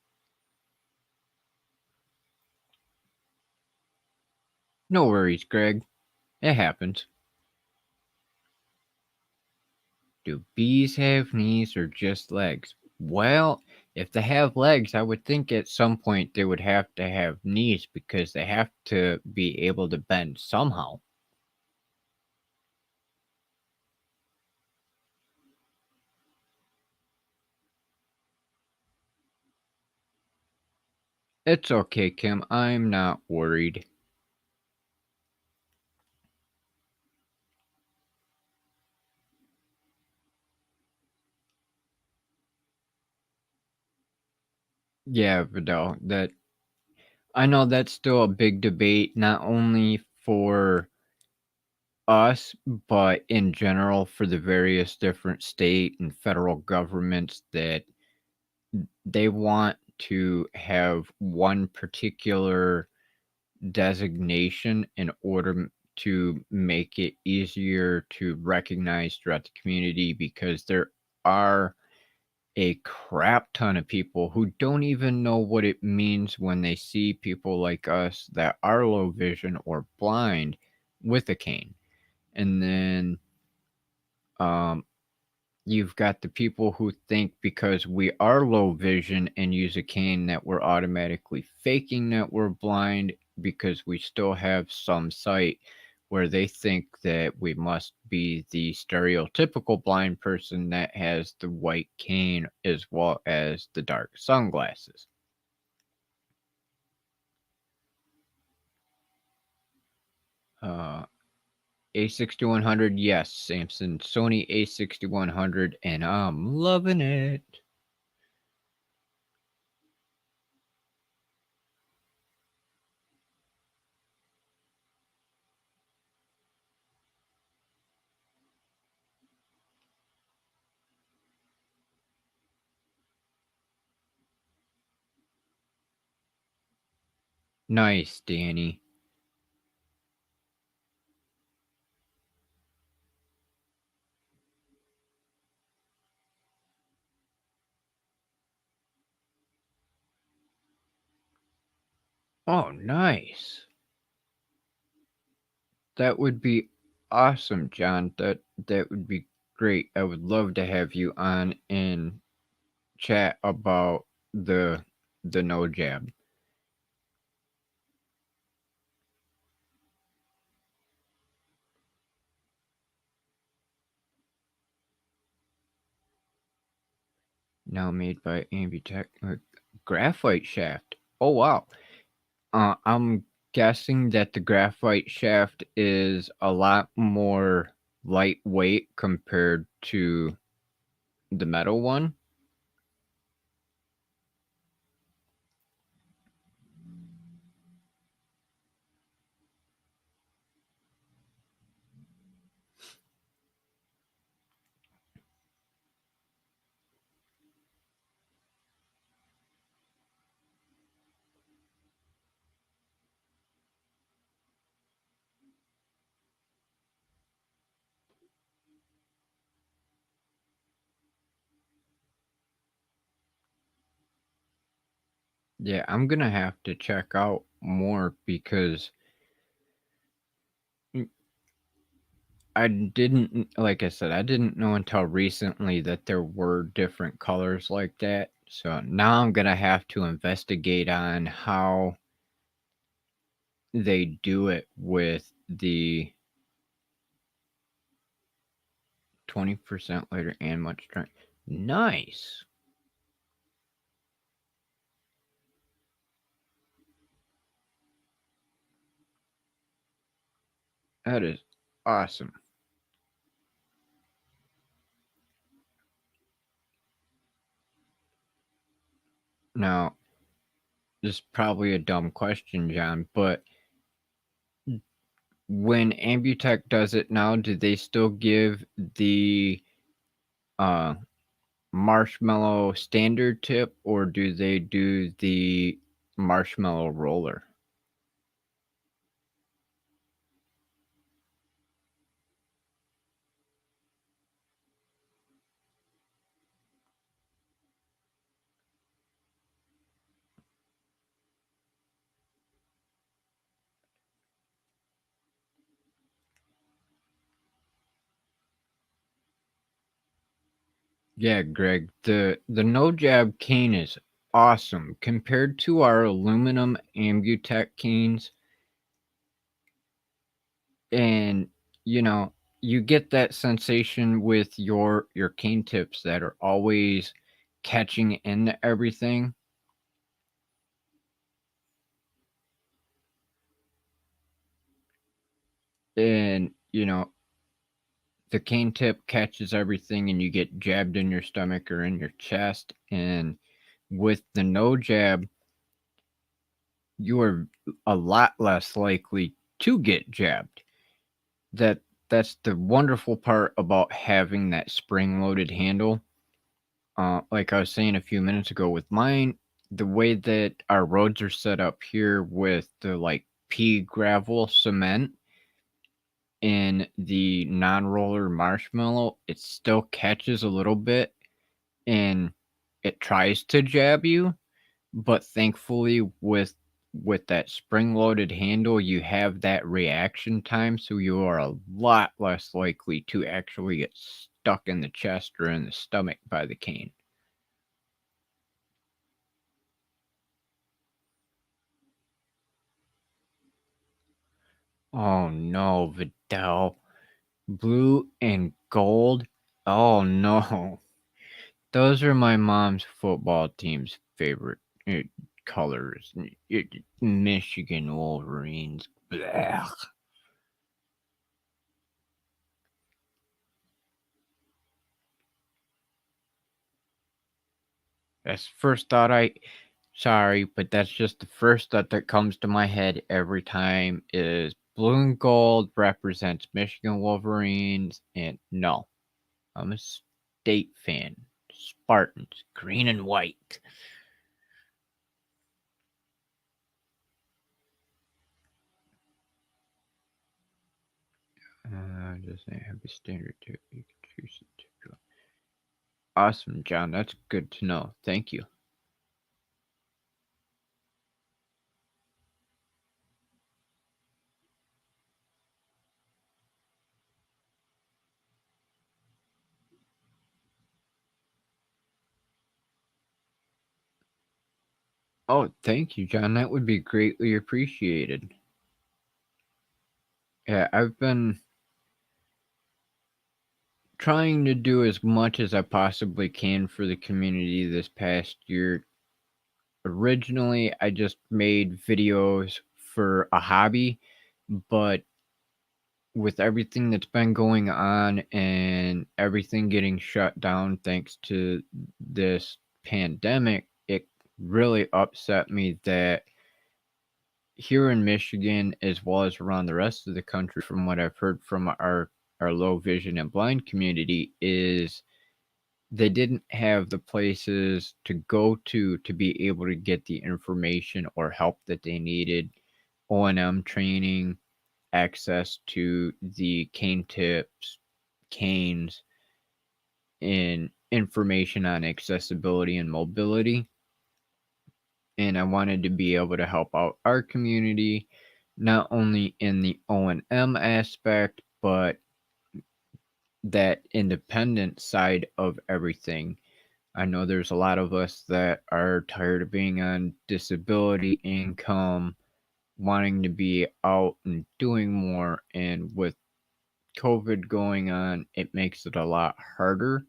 No worries, Greg. It happens. Do bees have knees or just legs? Well, if they have legs, I would think at some point they would have to have knees because they have to be able to bend somehow. It's okay, Kim. I'm not worried. Yeah, Vidal, that I know that's still a big debate, not only for us, but in general for the various different state and federal governments that they want to have one particular designation in order to make it easier to recognize throughout the community because there are a crap ton of people who don't even know what it means when they see people like us that are low vision or blind with a cane. And then um, you've got the people who think because we are low vision and use a cane that we're automatically faking that we're blind because we still have some sight where they think that we must be the stereotypical blind person that has the white cane as well as the dark sunglasses. Uh, A6100, yes, Samson, Sony A6100, and I'm loving it. Nice, Danny. Oh, nice. That would be awesome, John. That would be great. I would love to have you on and chat about the no jab. Now made by Ambutech graphite shaft. Oh wow. I'm guessing that the graphite shaft is a lot more lightweight compared to the metal one. Yeah, I'm gonna have to check out more because I didn't, like I said, I didn't know until recently that there were different colors like that. So now I'm gonna have to investigate on how they do it with the 20% lighter and much stronger. Nice. That is awesome. Now, this is probably a dumb question, John, but when Ambutech does it now, do they still give the uh, marshmallow standard tip, or do they do the marshmallow roller? Yeah, Greg, the no jab cane is awesome compared to our aluminum Ambutech canes, and you know you get that sensation with your cane tips that are always catching into everything, and the cane tip catches everything and you get jabbed in your stomach or in your chest. And with the no jab, you are a lot less likely to get jabbed. That's the wonderful part about having that spring loaded handle. Like I was saying a few minutes ago with mine, the way that our roads are set up here with the like pea gravel cement in the non-roller marshmallow, it still catches a little bit and it tries to jab you, but thankfully with that spring-loaded handle, you have that reaction time, so you are a lot less likely to actually get stuck in the chest or in the stomach by the cane. Oh no, Vidal. Blue and gold? Oh no. Those are my mom's football team's favorite colors. Michigan Wolverines. Blech. That's the first thought I. Sorry, but that's just the first thought that comes to my head every time is blue and gold represents Michigan Wolverines, and no, I'm a state fan. Spartans, green and white. Just have a standard too. You can choose it to. Awesome, John. That's good to know. Thank you. Oh, thank you, John. That would be greatly appreciated. Yeah, I've been trying to do as much as I possibly can for the community this past year. Originally, I just made videos for a hobby, but with everything that's been going on and everything getting shut down thanks to this pandemic, it really upset me that here in Michigan, as well as around the rest of the country, from what I've heard from our low vision and blind community, is they didn't have the places to go to be able to get the information or help that they needed, O&M training, access to the cane tips, canes, and information on accessibility and mobility. And I wanted to be able to help out our community, not only in the O&M aspect, but that independent side of everything. I know there's a lot of us that are tired of being on disability income, wanting to be out and doing more, and with COVID going on, it makes it a lot harder.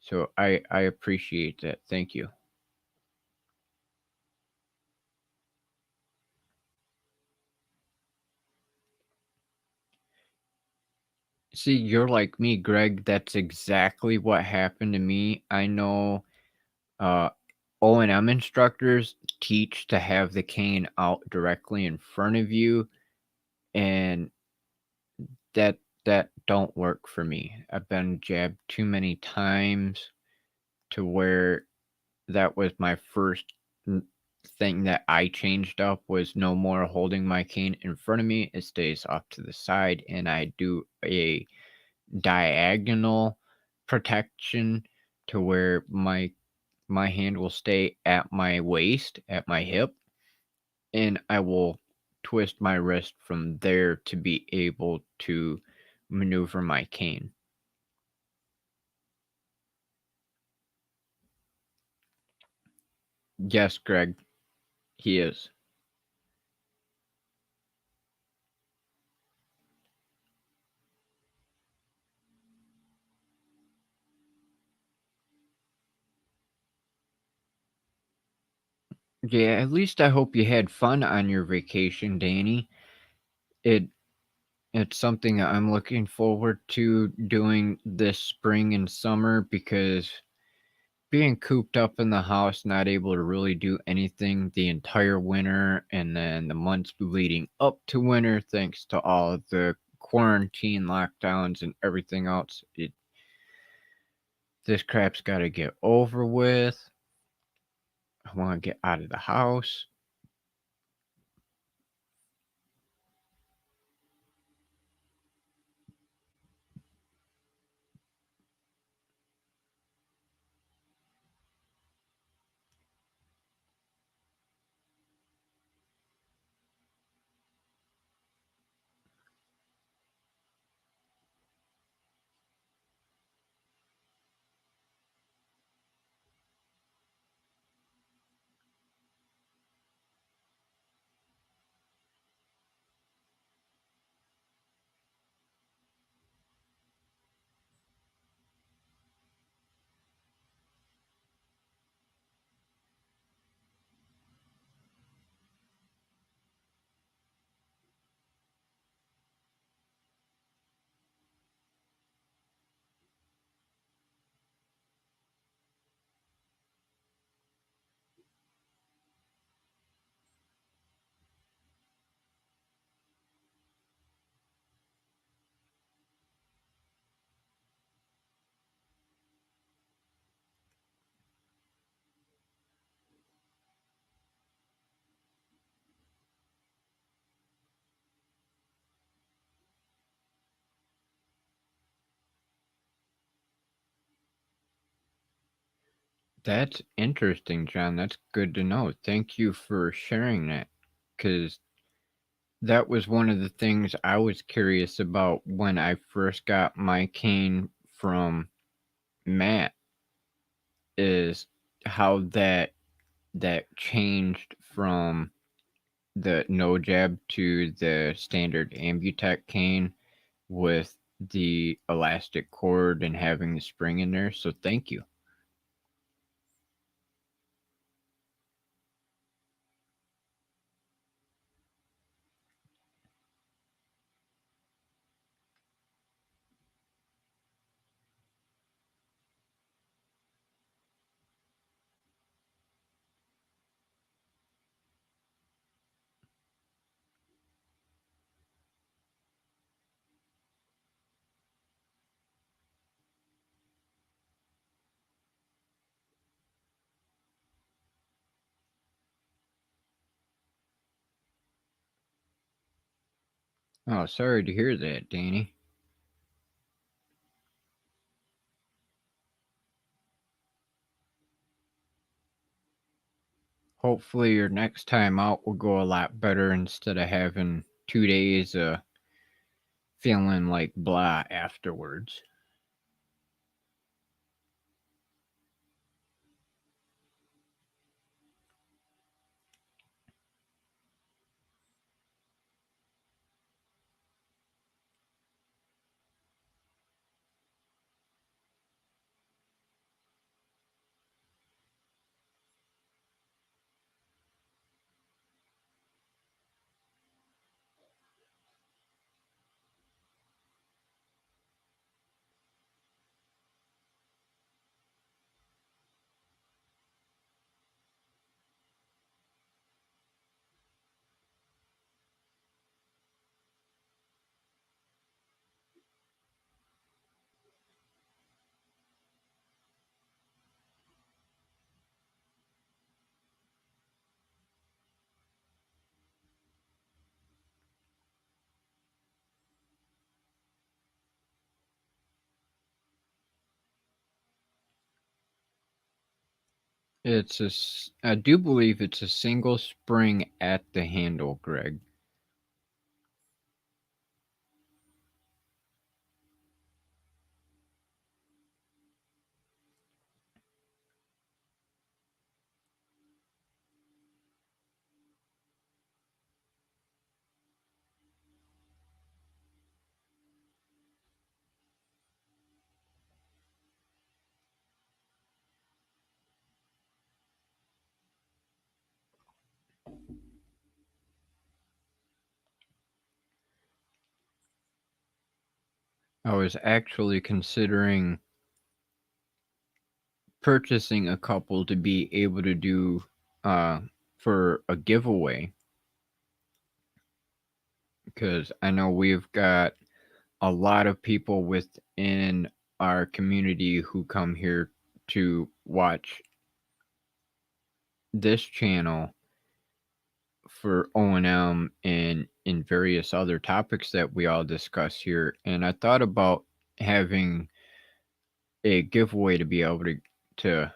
So I appreciate that. Thank you. See, you're like me, Greg. That's exactly what happened to me. I know uh, O&M instructors teach to have the cane out directly in front of you, and that that don't work for me. I've been jabbed too many times to where that was my first thing that I changed up was no more holding my cane in front of me. It stays off to the side, and I do a diagonal protection to where my hand will stay at my waist, at my hip, and I will twist my wrist from there to be able to maneuver my cane. Yes, Greg, he is. Yeah, at least I hope you had fun on your vacation, Danny. It it's something that I'm looking forward to doing this spring and summer because being cooped up in the house, not able to really do anything the entire winter, and then the months leading up to winter, thanks to all of the quarantine lockdowns and everything else. This crap's got to get over with. I want to get out of the house. That's interesting, John. That's good to know. Thank you for sharing that. Because that was one of the things I was curious about when I first got my cane from Matt is how that changed from the no jab to the standard Ambutech cane with the elastic cord and having the spring in there. So thank you. Oh, sorry to hear that, Danny. Hopefully your next time out will go a lot better instead of having 2 days feeling like blah afterwards. I do believe it's a single spring at the handle, Greg. I was actually considering purchasing a couple to be able to do for a giveaway, because I know we've got a lot of people within our community who come here to watch this channel for O&M and in various other topics that we all discuss here. And I thought about having a giveaway to be able to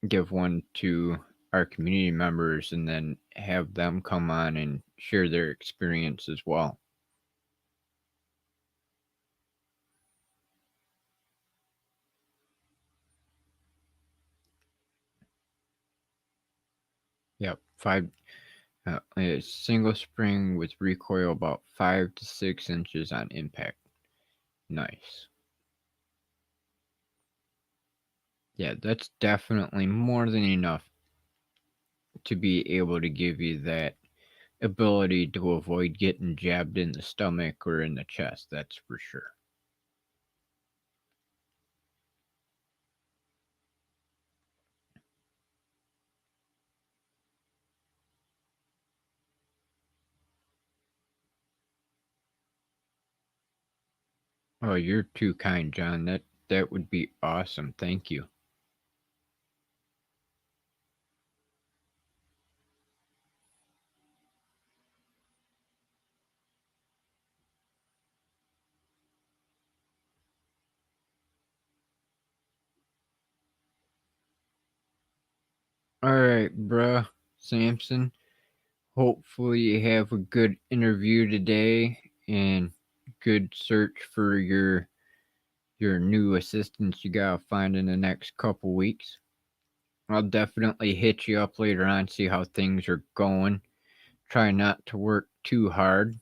give one to our community members and then have them come on and share their experience as well. Yep, a single spring with recoil about 5 to 6 inches on impact. Nice. Yeah, that's definitely more than enough to be able to give you that ability to avoid getting jabbed in the stomach or in the chest, that's for sure. Oh, you're too kind, John. That would be awesome. Thank you. All right, bruh, Samson. Hopefully you have a good interview today and good search for your new assistants you gotta find in the next couple weeks. I'll definitely hit you up later on, see how things are going. Try not to work too hard.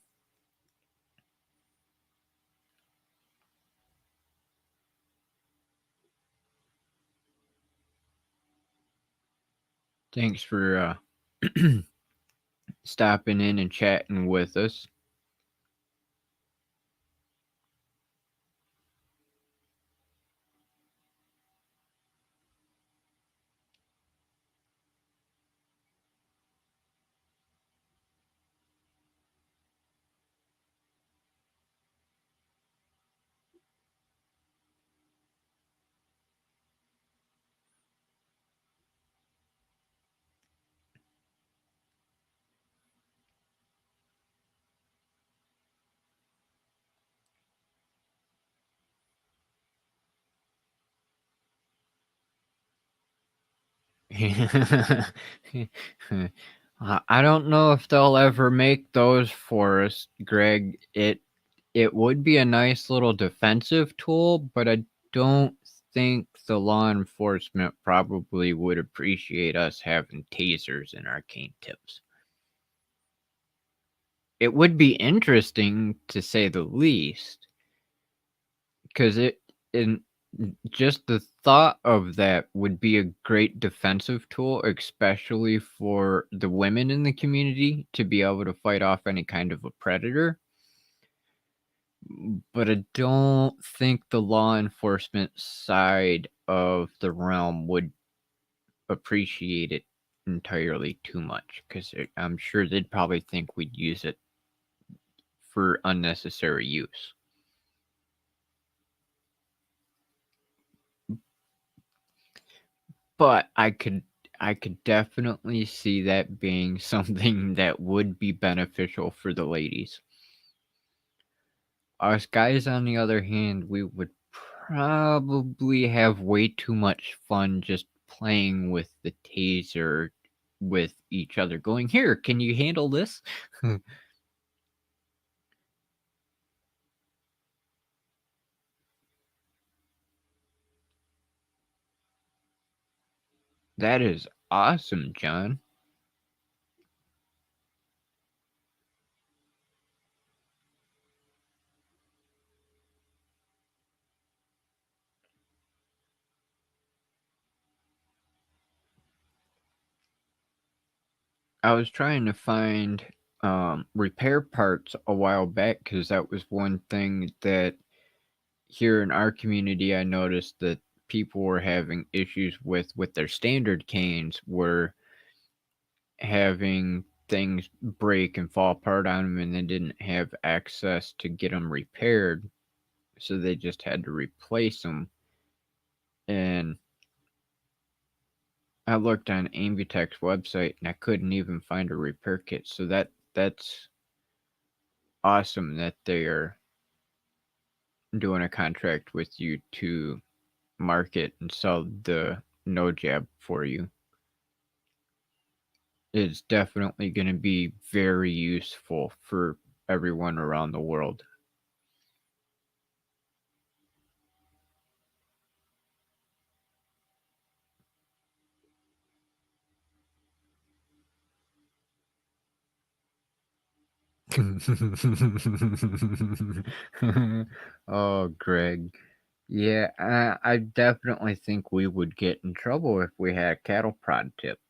Thanks for stopping in and chatting with us. I don't know if they'll ever make those for us, Greg. It would be a nice little defensive tool, but I don't think the law enforcement probably would appreciate us having tasers and arcane tips. It would be interesting to say the least, because it in just the thought of that would be a great defensive tool, especially for the women in the community to be able to fight off any kind of a predator. But I don't think the law enforcement side of the realm would appreciate it entirely too much, because I'm sure they'd probably think we'd use it for unnecessary use. But I could definitely see that being something that would be beneficial for the ladies. Us guys, on the other hand, we would probably have way too much fun just playing with the taser with each other, going, "Here, can you handle this?" That is awesome, John. I was trying to find repair parts a while back because that was one thing that here in our community I noticed that people were having issues with their standard canes, were having things break and fall apart on them, and they didn't have access to get them repaired, so they just had to replace them. And I looked on Ambutech's website and I couldn't even find a repair kit. So that's awesome that they are doing a contract with you to market and sell the no jab for you. It's definitely going to be very useful for everyone around the world. Oh, Greg. Yeah, I definitely think we would get in trouble if we had a cattle prod tip.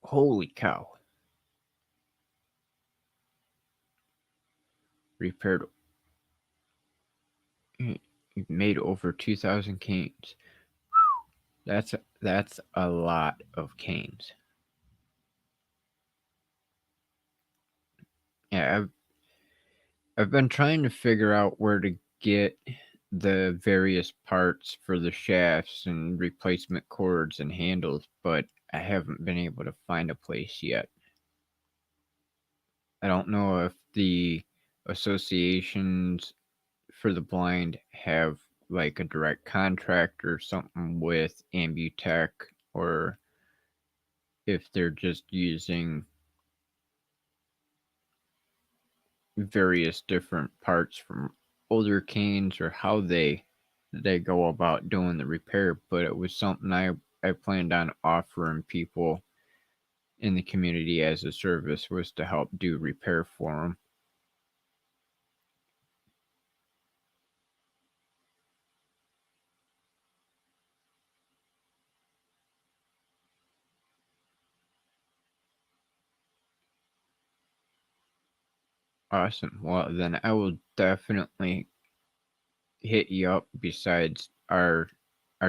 Holy cow. Repaired, made over 2,000 canes. That's a lot of canes. Yeah, I've been trying to figure out where to get the various parts for the shafts and replacement cords and handles, but I haven't been able to find a place yet. I don't know if the associations for the blind have like a direct contract or something with Ambutech, or if they're just using various different parts from older canes, or how they go about doing the repair. But it was something I planned on offering people in the community as a service, was to help do repair for them. Awesome. Well, then I will definitely hit you up, besides our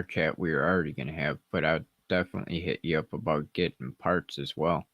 chat we are already going to have, but I'll definitely hit you up about getting parts as well.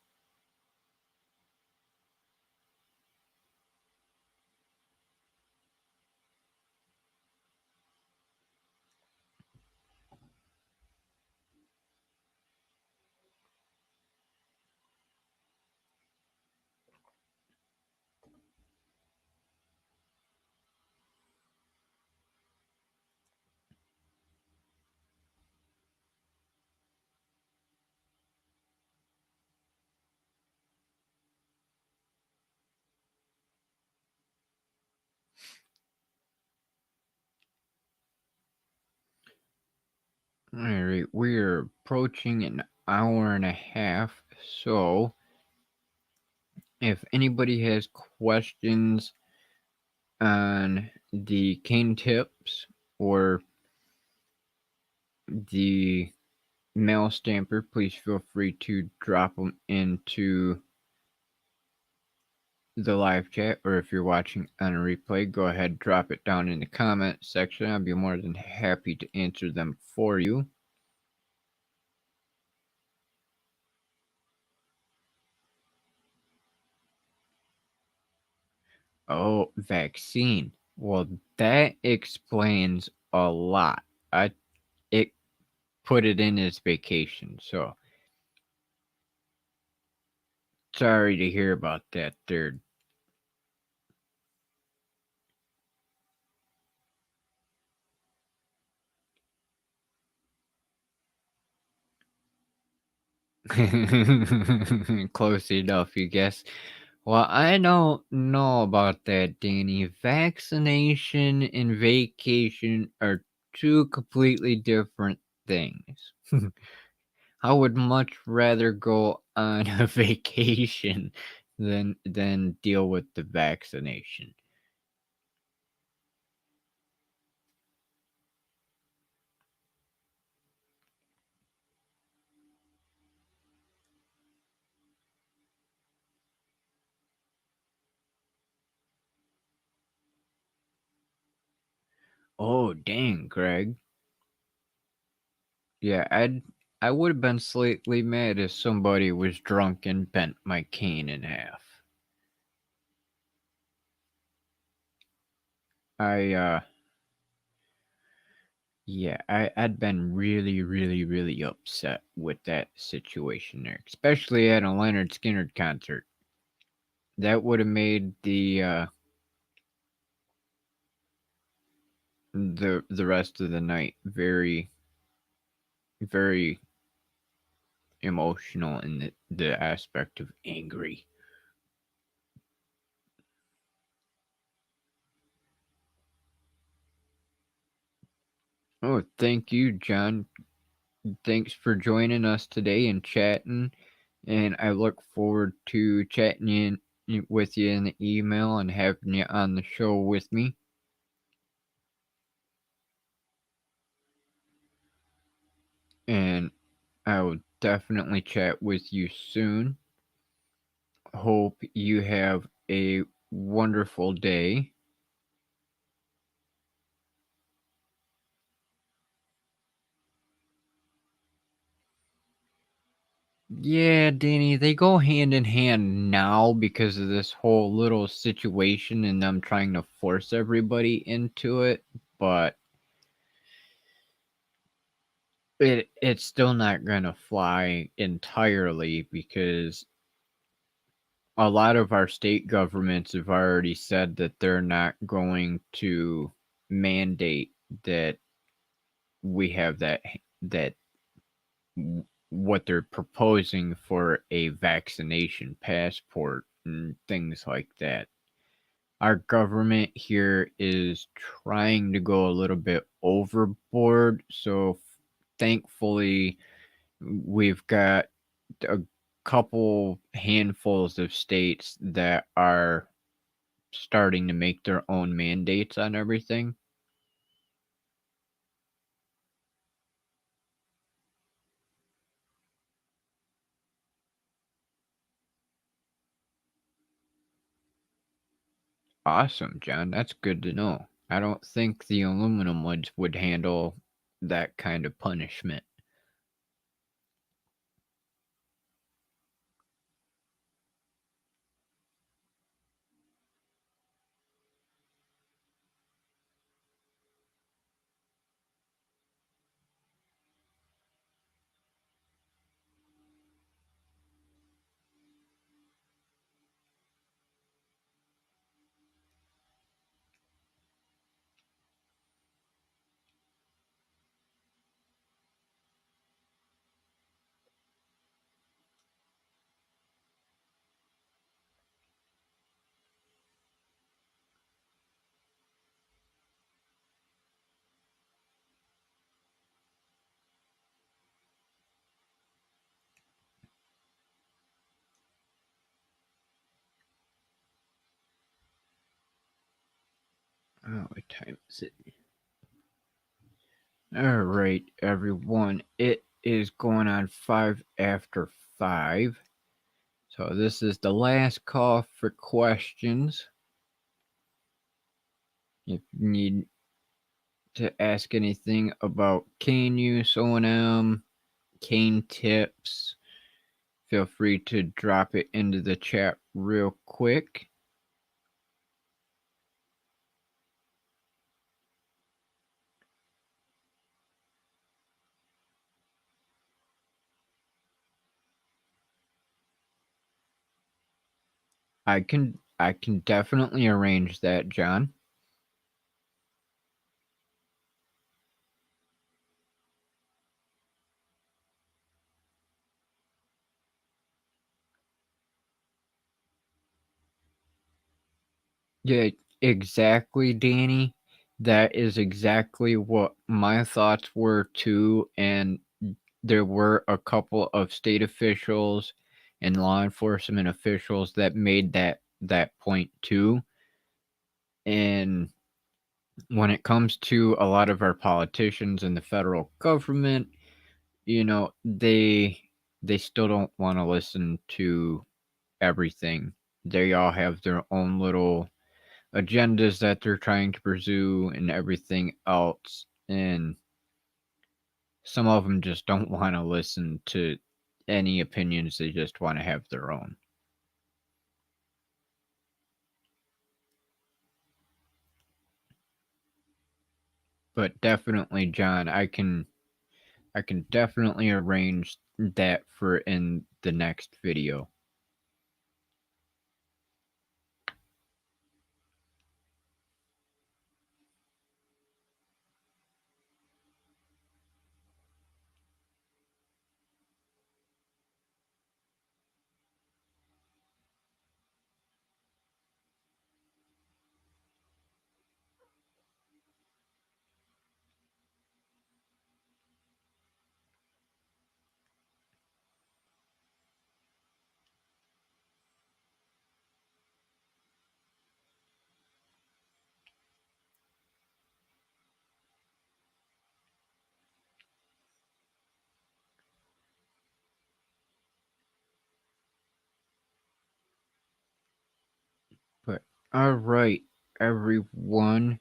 All right, we're approaching an hour and a half, so if anybody has questions on the cane tips or the mail stamper, please feel free to drop them into the live chat, or if you're watching on a replay, go ahead, drop it down in the comment section. I'll be more than happy to answer them for you. Oh, vaccine. Well, that explains a lot. I it put it in as vacation. So Sorry to hear about that there. Close enough, you guess. Well, I don't know about that, Danny. Vaccination and vacation are two completely different things. I would much rather go on a vacation than deal with the vaccination. Oh, dang, Greg. Yeah, I would have been slightly mad if somebody was drunk and bent my cane in half. I Yeah, I'd been really, really, really upset with that situation there, especially at a Leonard Skinner concert. That would have made the rest of the night very, very emotional in the aspect of angry. Oh, thank you, John. Thanks for joining us today and chatting. And I look forward to chatting with you in the email and having you on the show with me. And I will definitely chat with you soon. Hope you have a wonderful day. Yeah, Danny, they go hand in hand now because of this whole little situation and them trying to force everybody into it, but it's still not gonna fly entirely because a lot of our state governments have already said that they're not going to mandate that we have that what they're proposing for a vaccination passport and things like that. Our government here is trying to go a little bit overboard, so thankfully we've got a couple handfuls of states that are starting to make their own mandates on everything. Awesome, John. That's good to know. I don't think the aluminum ones would handle that kind of punishment. Oh, what time is it? All right, everyone. It is going on 5 after 5. So this is the last call for questions. If you need to ask anything about cane use, O&M, cane tips, feel free to drop it into the chat real quick. I can definitely arrange that, John. Yeah, exactly, Danny. That is exactly what my thoughts were too, and there were a couple of state officials and law enforcement officials that made that point too. And when it comes to a lot of our politicians in the federal government, they still don't want to listen to everything. They all have their own little agendas that they're trying to pursue and everything else, and some of them just don't want to listen to any opinions. They just want to have their own. But definitely, John, I can definitely arrange that for in the next video. But all right, everyone.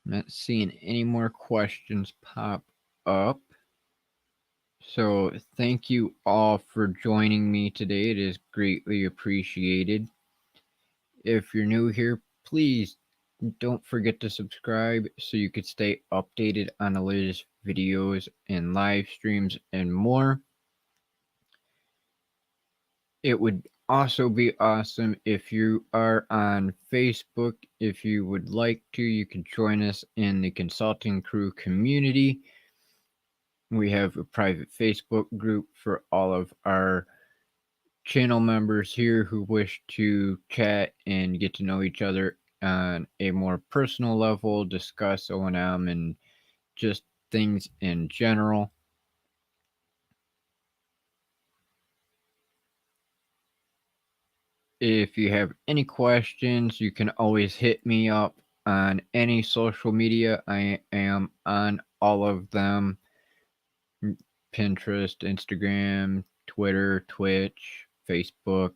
Not seeing any more questions pop up. So, thank you all for joining me today. It is greatly appreciated. If you're new here, please don't forget to subscribe so you can stay updated on the latest videos and live streams and more. It would also be awesome if you are on Facebook. If you would like to, you can join us in the Consulting Crew community. We have a private Facebook group for all of our channel members here who wish to chat and get to know each other on a more personal level, discuss O&M and just things in general. If you have any questions, you can always hit me up on any social media. I am on all of them: Pinterest, Instagram, Twitter, Twitch, Facebook.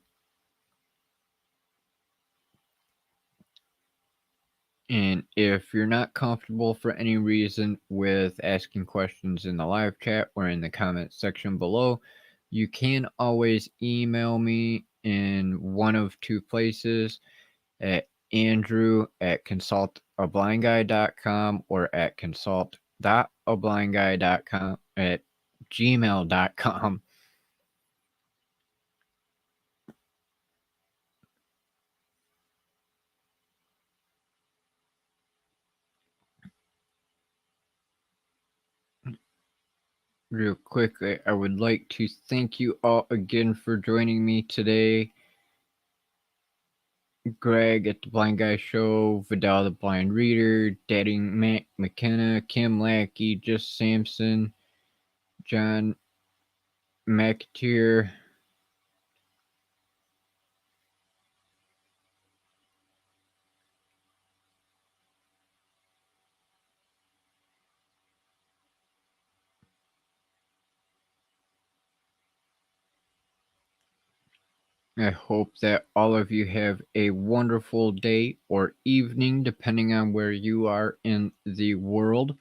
And if you're not comfortable for any reason with asking questions in the live chat or in the comment section below, you can always email me in one of two places: at andrew@consultablindguy.com or at consult.ablindguy.com at gmail.com. Real quickly, I would like to thank you all again for joining me today. Greg at the Blind Guy Show, Vidal the Blind Reader, Daddy McKenna, Kim Lackey, Just Sampson, John McAteer. I hope that all of you have a wonderful day or evening, depending on where you are in the world.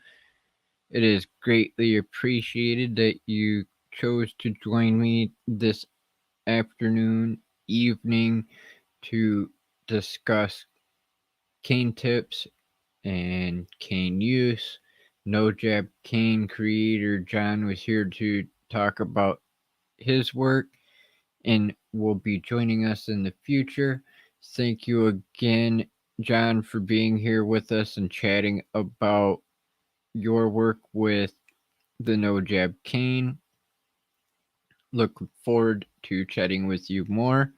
It is greatly appreciated that you chose to join me this afternoon, evening, to discuss cane tips and cane use. No Jab Cane creator John was here to talk about his work and will be joining us in the future. Thank you again, John, for being here with us and chatting about your work with the No Jab cane. Look forward to chatting with you more.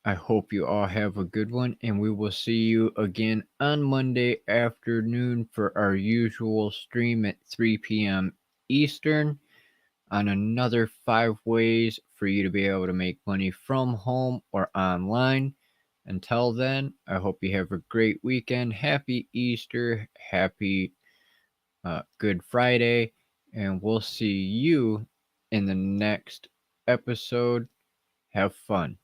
I hope you all have a good one, and we will see you again on Monday afternoon for our usual stream at 3 p.m. Eastern on another 5 ways for you to be able to make money from home or online. Until then, I hope you have a great weekend. Happy Easter. Happy Good Friday. And we'll see you in the next episode. Have fun.